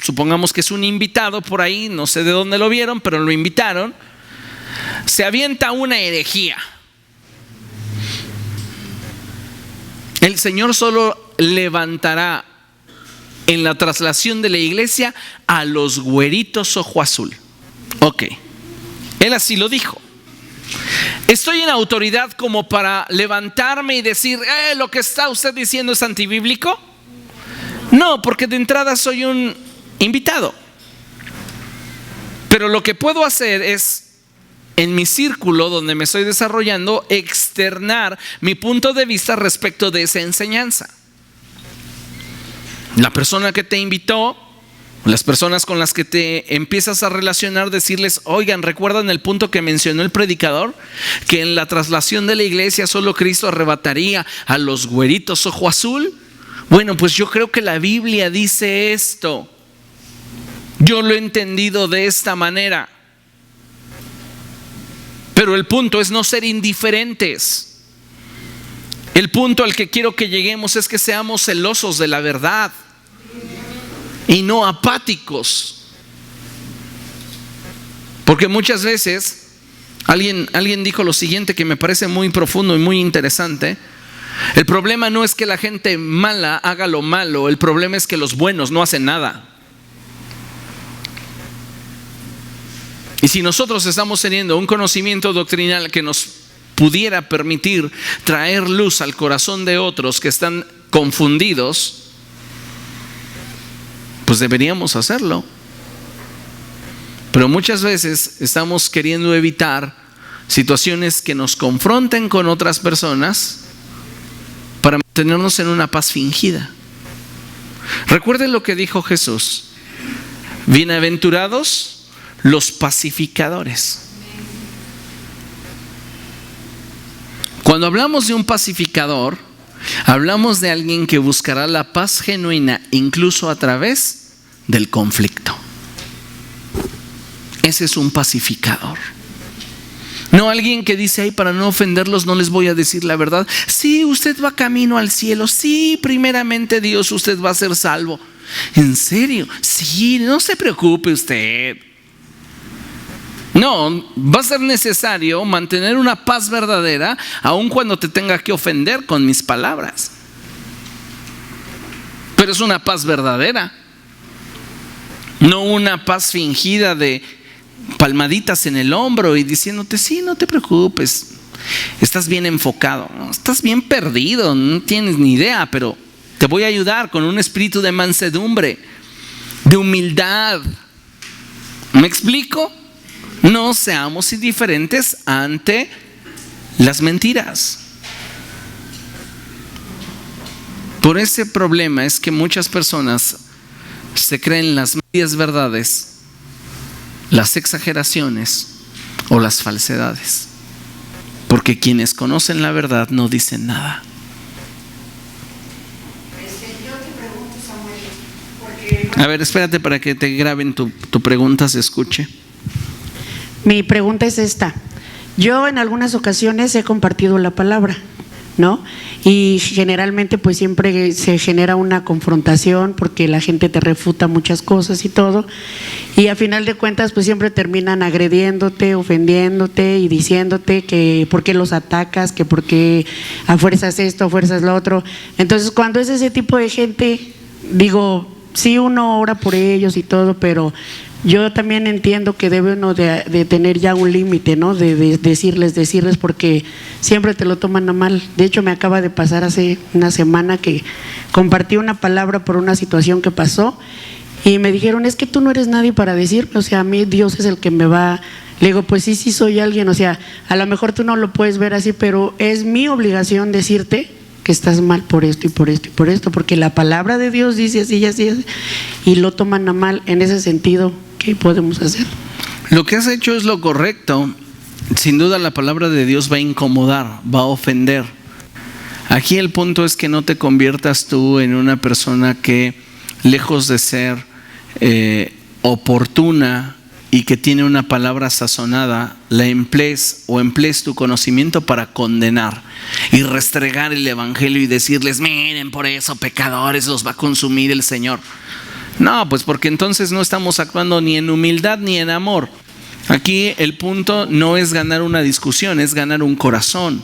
supongamos que es un invitado por ahí, no sé de dónde lo vieron, pero lo invitaron, se avienta una herejía. El Señor solo levantará en la traslación de la iglesia a los güeritos ojo azul. Ok, Él así lo dijo. ¿Estoy en autoridad como para levantarme y decir, lo que está usted diciendo es antibíblico? No, porque de entrada soy un invitado. Pero lo que puedo hacer es, en mi círculo donde me estoy desarrollando, externar mi punto de vista respecto de esa enseñanza. La persona que te invitó, las personas con las que te empiezas a relacionar, decirles, oigan, ¿recuerdan el punto que mencionó el predicador? Que en la traslación de la iglesia solo Cristo arrebataría a los güeritos ojo azul. Bueno, pues yo creo que la Biblia dice esto. Yo lo he entendido de esta manera. Pero el punto es no ser indiferentes. El punto al que quiero que lleguemos es que seamos celosos de la verdad y no apáticos. Porque muchas veces alguien dijo lo siguiente que me parece muy profundo y muy interesante. El problema no es que la gente mala haga lo malo, el problema es que los buenos no hacen nada. Y si nosotros estamos teniendo un conocimiento doctrinal que nos pudiera permitir traer luz al corazón de otros que están confundidos, pues deberíamos hacerlo. Pero muchas veces estamos queriendo evitar situaciones que nos confronten con otras personas para mantenernos en una paz fingida. Recuerden lo que dijo Jesús: bienaventurados los pacificadores. Cuando hablamos de un pacificador, hablamos de alguien que buscará la paz genuina incluso a través del conflicto. Ese es un pacificador. No alguien que dice: ay, para no ofenderlos no les voy a decir la verdad. Sí, usted va camino al cielo. Sí, primeramente Dios, usted va a ser salvo. ¿En serio? Sí, no se preocupe usted. No, va a ser necesario mantener una paz verdadera aun cuando te tenga que ofender con mis palabras. Pero es una paz verdadera, no una paz fingida de palmaditas en el hombro y diciéndote: sí, no te preocupes, estás bien enfocado, estás bien perdido, no tienes ni idea, pero te voy a ayudar con un espíritu de mansedumbre, de humildad. ¿Me explico? No seamos indiferentes ante las mentiras. Por ese problema es que muchas personas se creen las medias verdades, las exageraciones o las falsedades, porque quienes conocen la verdad no dicen nada. Yo te pregunto, Samuel, porque... A ver, espérate para que te graben tu pregunta, se escuche. Mi pregunta es esta. Yo en algunas ocasiones he compartido la palabra, ¿no? Y generalmente pues siempre se genera una confrontación porque la gente te refuta muchas cosas y todo, y a final de cuentas pues siempre terminan agrediéndote, ofendiéndote y diciéndote que por qué los atacas, que por qué a fuerzas esto, a fuerzas lo otro. Entonces cuando es ese tipo de gente, digo, sí, uno ora por ellos y todo, pero yo también entiendo que debe uno de tener ya un límite, ¿no? De decirles, porque siempre te lo toman a mal. De hecho, me acaba de pasar hace una semana que compartí una palabra por una situación que pasó y me dijeron: es que tú no eres nadie para decirme, o sea, a mí Dios es el que me va. Le digo: pues sí soy alguien, o sea, a lo mejor tú no lo puedes ver así, pero es mi obligación decirte que estás mal por esto y por esto y por esto, porque la palabra de Dios dice así y así, y lo toman a mal. En ese sentido, ¿qué podemos hacer? Lo que has hecho es lo correcto. Sin duda la palabra de Dios va a incomodar, va a ofender. Aquí el punto es que no te conviertas tú en una persona que, lejos de ser oportuna y que tiene una palabra sazonada, la emplees tu conocimiento para condenar y restregar el evangelio y decirles: miren, por eso pecadores los va a consumir el Señor. No, pues porque entonces no estamos actuando ni en humildad ni en amor. Aquí el punto no es ganar una discusión, es ganar un corazón.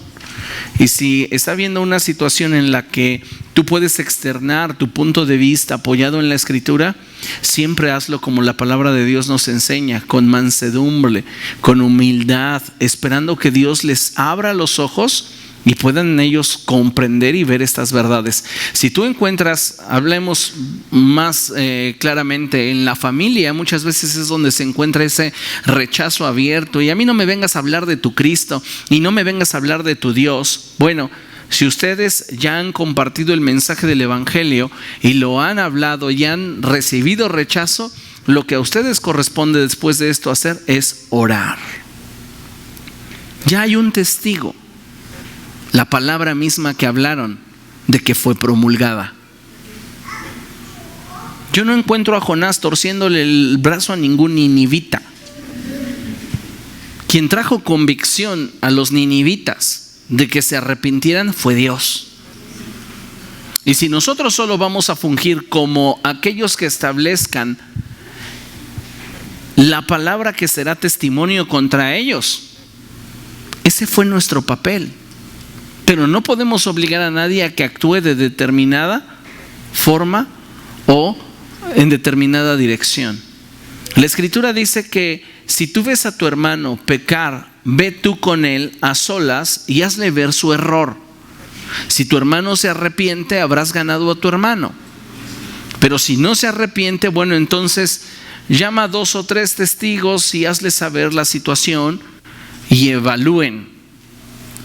Y si está habiendo una situación en la que tú puedes externar tu punto de vista apoyado en la Escritura, siempre hazlo como la palabra de Dios nos enseña, con mansedumbre, con humildad, esperando que Dios les abra los ojos y puedan ellos comprender y ver estas verdades. Si tú encuentras, hablemos más claramente, en la familia muchas veces es donde se encuentra ese rechazo abierto: y a mí no me vengas a hablar de tu Cristo y no me vengas a hablar de tu Dios. Bueno, si ustedes ya han compartido el mensaje del evangelio y lo han hablado y han recibido rechazo, lo que a ustedes corresponde después de esto hacer es orar. Ya hay un testigo, la palabra misma que hablaron, de que fue promulgada. Yo no encuentro a Jonás torciéndole el brazo a ningún ninivita. Quien trajo convicción a los ninivitas de que se arrepintieran fue Dios. Y si nosotros solo vamos a fungir como aquellos que establezcan la palabra que será testimonio contra ellos, ese fue nuestro papel. Pero no podemos obligar a nadie a que actúe de determinada forma o en determinada dirección. La Escritura dice que si tú ves a tu hermano pecar, ve tú con él a solas y hazle ver su error. Si tu hermano se arrepiente, habrás ganado a tu hermano. Pero si no se arrepiente, bueno, entonces llama a 2 o 3 testigos y hazle saber la situación y evalúen.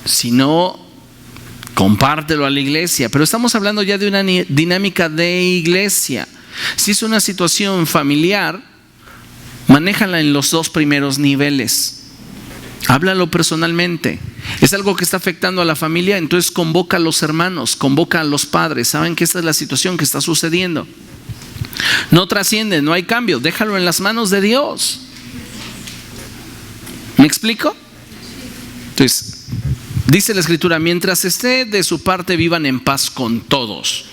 Si no, compártelo a la iglesia. Pero estamos hablando ya de una dinámica de iglesia. Si es una situación familiar, manéjala en los 2 primeros niveles. Háblalo personalmente. Es algo que está afectando a la familia, entonces convoca a los hermanos, convoca a los padres. Saben que esta es la situación que está sucediendo. No trasciende, no hay cambio. Déjalo en las manos de Dios. ¿Me explico? Entonces, dice la Escritura: mientras esté de su parte, vivan en paz con todos.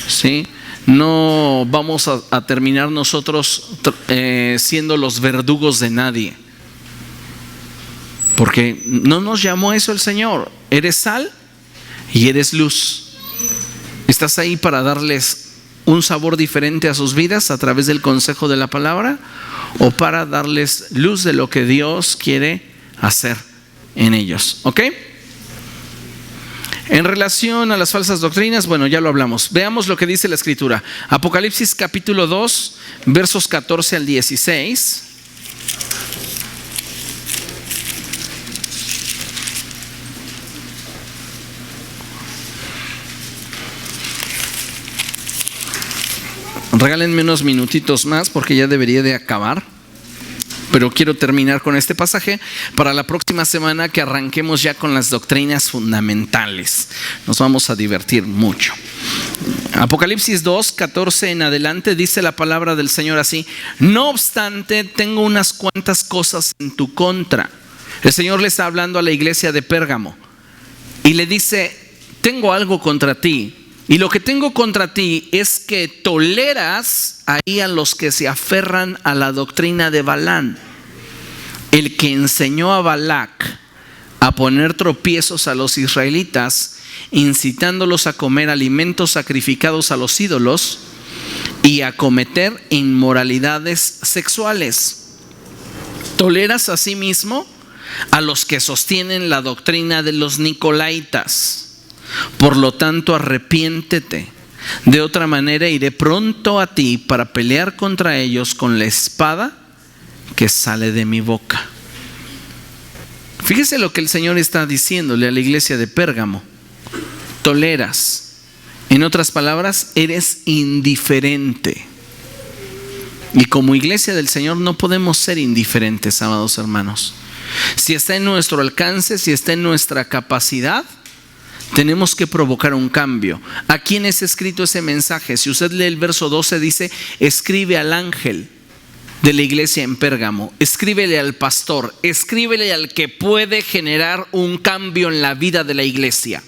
¿Sí? No vamos a terminar nosotros siendo los verdugos de nadie, porque no nos llamó eso el Señor. Eres sal y eres luz. ¿Estás ahí para darles un sabor diferente a sus vidas a través del consejo de la palabra, o para darles luz de lo que Dios quiere hacer en ellos? ¿Ok? En relación a las falsas doctrinas, bueno, ya lo hablamos. Veamos lo que dice la Escritura. Apocalipsis capítulo 2, versos 14 al 16. Regálenme unos minutitos más porque ya debería de acabar, pero quiero terminar con este pasaje para la próxima semana, que arranquemos ya con las doctrinas fundamentales. Nos vamos a divertir mucho. Apocalipsis 2, 14 en adelante, dice la palabra del Señor así: no obstante, tengo unas cuantas cosas en tu contra. El Señor le está hablando a la iglesia de Pérgamo y le dice: tengo algo contra ti. Y lo que tengo contra ti es que toleras ahí a los que se aferran a la doctrina de Balaam, el que enseñó a Balac a poner tropiezos a los israelitas, incitándolos a comer alimentos sacrificados a los ídolos y a cometer inmoralidades sexuales. Toleras asimismo a los que sostienen la doctrina de los nicolaítas. Por lo tanto, arrepiéntete. De otra manera iré pronto a ti para pelear contra ellos con la espada que sale de mi boca. Fíjese lo que el Señor está diciéndole a la iglesia de Pérgamo. Toleras. En otras palabras, eres indiferente. Y como iglesia del Señor no podemos ser indiferentes, amados hermanos. Si está en nuestro alcance, si está en nuestra capacidad, tenemos que provocar un cambio. ¿A quién es escrito ese mensaje? Si usted lee el verso 12, dice: escribe al ángel de la iglesia en Pérgamo, escríbele al pastor, escríbele al que puede generar un cambio en la vida de la iglesia.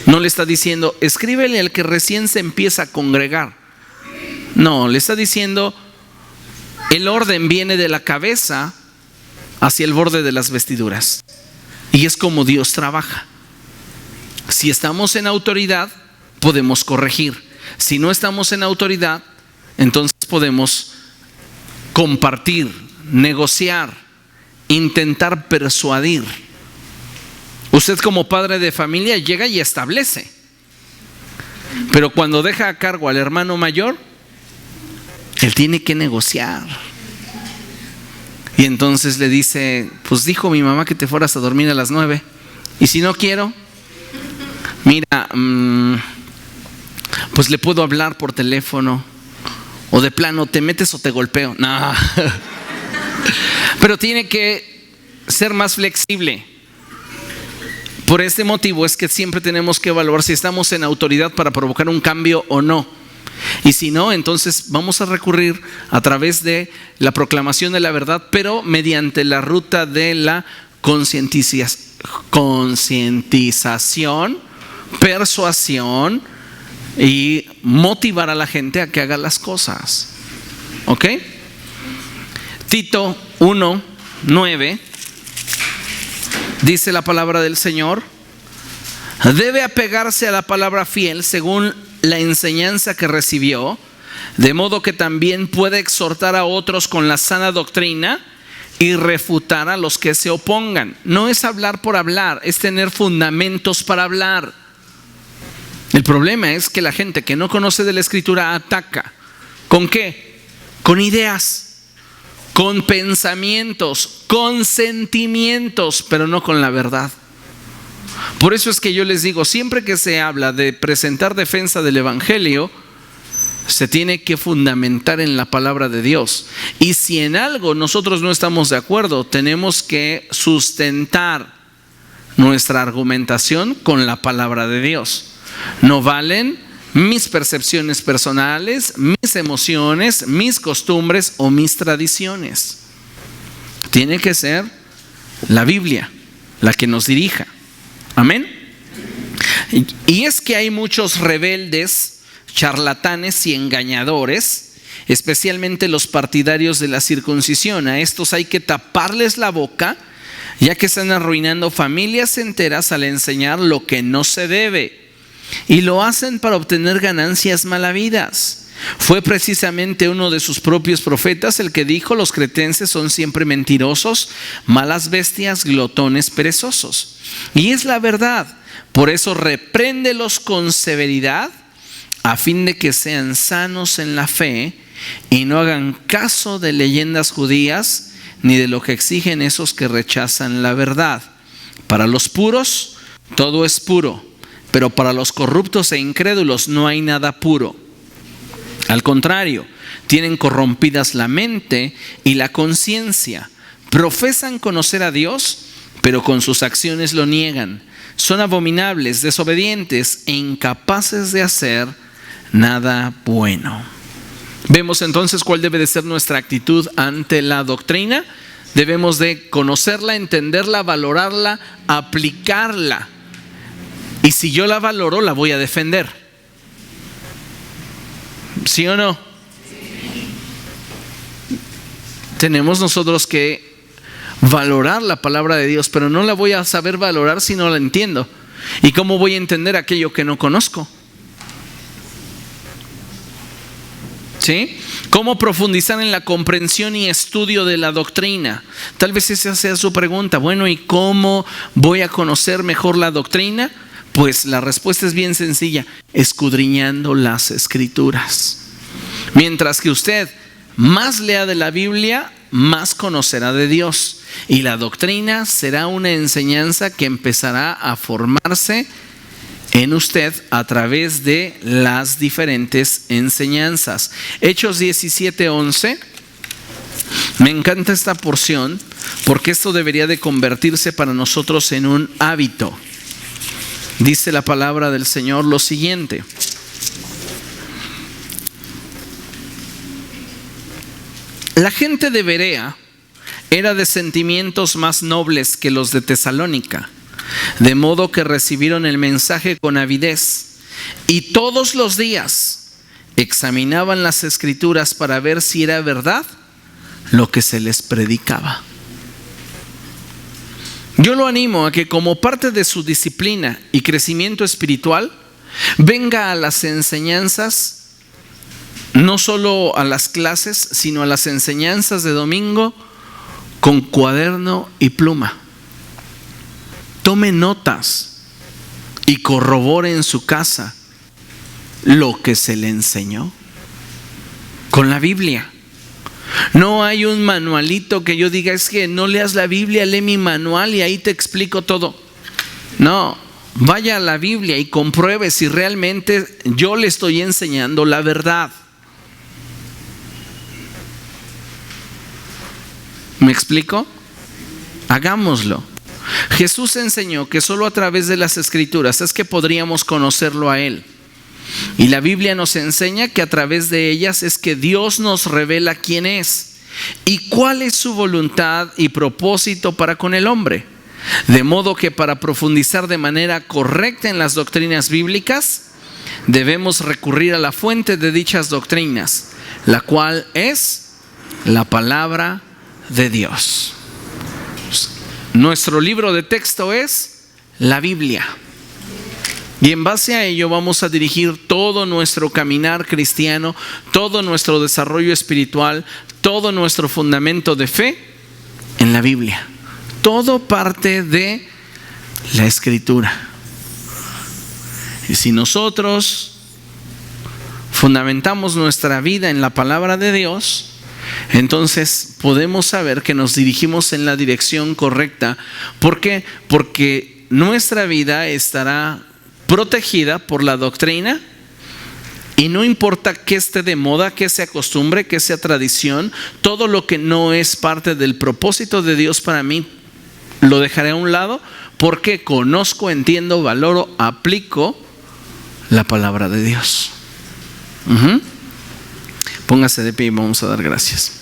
No le está diciendo: escríbele al que recién se empieza a congregar. No, le está diciendo: el orden viene de la cabeza hacia el borde de las vestiduras. Y es como Dios trabaja. Si estamos en autoridad, podemos corregir. Si no estamos en autoridad, entonces podemos compartir, negociar, intentar persuadir. Usted como padre de familia llega y establece. Pero cuando deja a cargo al hermano mayor, él tiene que negociar. Y entonces le dice: pues dijo mi mamá que te fueras a dormir a las 9. Y si no quiero, mira, pues le puedo hablar por teléfono, o de plano te metes o te golpeo. No. Pero tiene que ser más flexible. Por este motivo es que siempre tenemos que evaluar si estamos en autoridad para provocar un cambio o no. Y si no, entonces vamos a recurrir a través de la proclamación de la verdad, pero mediante la ruta de la concientización, persuasión y motivar a la gente a que haga las cosas. ¿Ok? Tito 1:9 dice la palabra del Señor: debe apegarse a la palabra fiel según la enseñanza que recibió, de modo que también pueda exhortar a otros con la sana doctrina y refutar a los que se opongan. No es hablar por hablar, es tener fundamentos para hablar. El problema es que la gente que no conoce de la Escritura ataca. ¿Con qué? Con ideas, con pensamientos, con sentimientos, pero no con la verdad. Por eso es que yo les digo, siempre que se habla de presentar defensa del Evangelio, se tiene que fundamentar en la palabra de Dios. Y si en algo nosotros no estamos de acuerdo, tenemos que sustentar nuestra argumentación con la palabra de Dios. No valen mis percepciones personales, mis emociones, mis costumbres o mis tradiciones. Tiene que ser la Biblia la que nos dirija. Amén. Y es que hay muchos rebeldes, charlatanes y engañadores, especialmente los partidarios de la circuncisión. A estos hay que taparles la boca, ya que están arruinando familias enteras al enseñar lo que no se debe. Y lo hacen para obtener ganancias malavidas. Fue precisamente uno de sus propios profetas el que dijo: los cretenses son siempre mentirosos, malas bestias, glotones, perezosos. Y es la verdad. Por eso repréndelos con severidad, a fin de que sean sanos en la fe y no hagan caso de leyendas judías ni de lo que exigen esos que rechazan la verdad. Para los puros todo es puro, pero para los corruptos e incrédulos no hay nada puro. Al contrario, tienen corrompidas la mente y la conciencia. Profesan conocer a Dios, pero con sus acciones lo niegan. Son abominables, desobedientes e incapaces de hacer nada bueno. Vemos entonces cuál debe de ser nuestra actitud ante la doctrina. Debemos de conocerla, entenderla, valorarla, aplicarla. Y si yo la valoro, la voy a defender. ¿Sí o no? Tenemos nosotros que valorar la palabra de Dios, pero no la voy a saber valorar si no la entiendo. ¿Y cómo voy a entender aquello que no conozco? ¿Sí? ¿Cómo profundizar en la comprensión y estudio de la doctrina? Tal vez esa sea su pregunta. Bueno, ¿y cómo voy a conocer mejor la doctrina? Pues la respuesta es bien sencilla: escudriñando las Escrituras. Mientras que usted más lea de la Biblia, más conocerá de Dios. Y la doctrina será una enseñanza que empezará a formarse en usted a través de las diferentes enseñanzas. Hechos 17:11. Me encanta esta porción porque esto debería de convertirse para nosotros en un hábito. Dice la palabra del Señor lo siguiente: la gente de Berea era de sentimientos más nobles que los de Tesalónica, de modo que recibieron el mensaje con avidez y todos los días examinaban las Escrituras para ver si era verdad lo que se les predicaba. Yo lo animo a que, como parte de su disciplina y crecimiento espiritual, venga a las enseñanzas, no solo a las clases, sino a las enseñanzas de domingo con cuaderno y pluma. Tome notas y corrobore en su casa lo que se le enseñó con la Biblia. No hay un manualito que yo diga: es que no leas la Biblia, lee mi manual y ahí te explico todo. No, vaya a la Biblia y compruebe si realmente yo le estoy enseñando la verdad. ¿Me explico? Hagámoslo. Jesús enseñó que solo a través de las Escrituras es que podríamos conocerlo a Él. Y la Biblia nos enseña que a través de ellas es que Dios nos revela quién es y cuál es su voluntad y propósito para con el hombre. De modo que para profundizar de manera correcta en las doctrinas bíblicas, debemos recurrir a la fuente de dichas doctrinas, la cual es la palabra de Dios. Nuestro libro de texto es la Biblia. Y en base a ello vamos a dirigir todo nuestro caminar cristiano, todo nuestro desarrollo espiritual, todo nuestro fundamento de fe en la Biblia. Todo parte de la Escritura. Y si nosotros fundamentamos nuestra vida en la palabra de Dios, entonces podemos saber que nos dirigimos en la dirección correcta. ¿Por qué? Porque nuestra vida estará protegida por la doctrina, y no importa que esté de moda, que sea costumbre, que sea tradición, todo lo que no es parte del propósito de Dios para mí, lo dejaré a un lado, porque conozco, entiendo, valoro, aplico la palabra de Dios. Póngase de pie y vamos a dar gracias.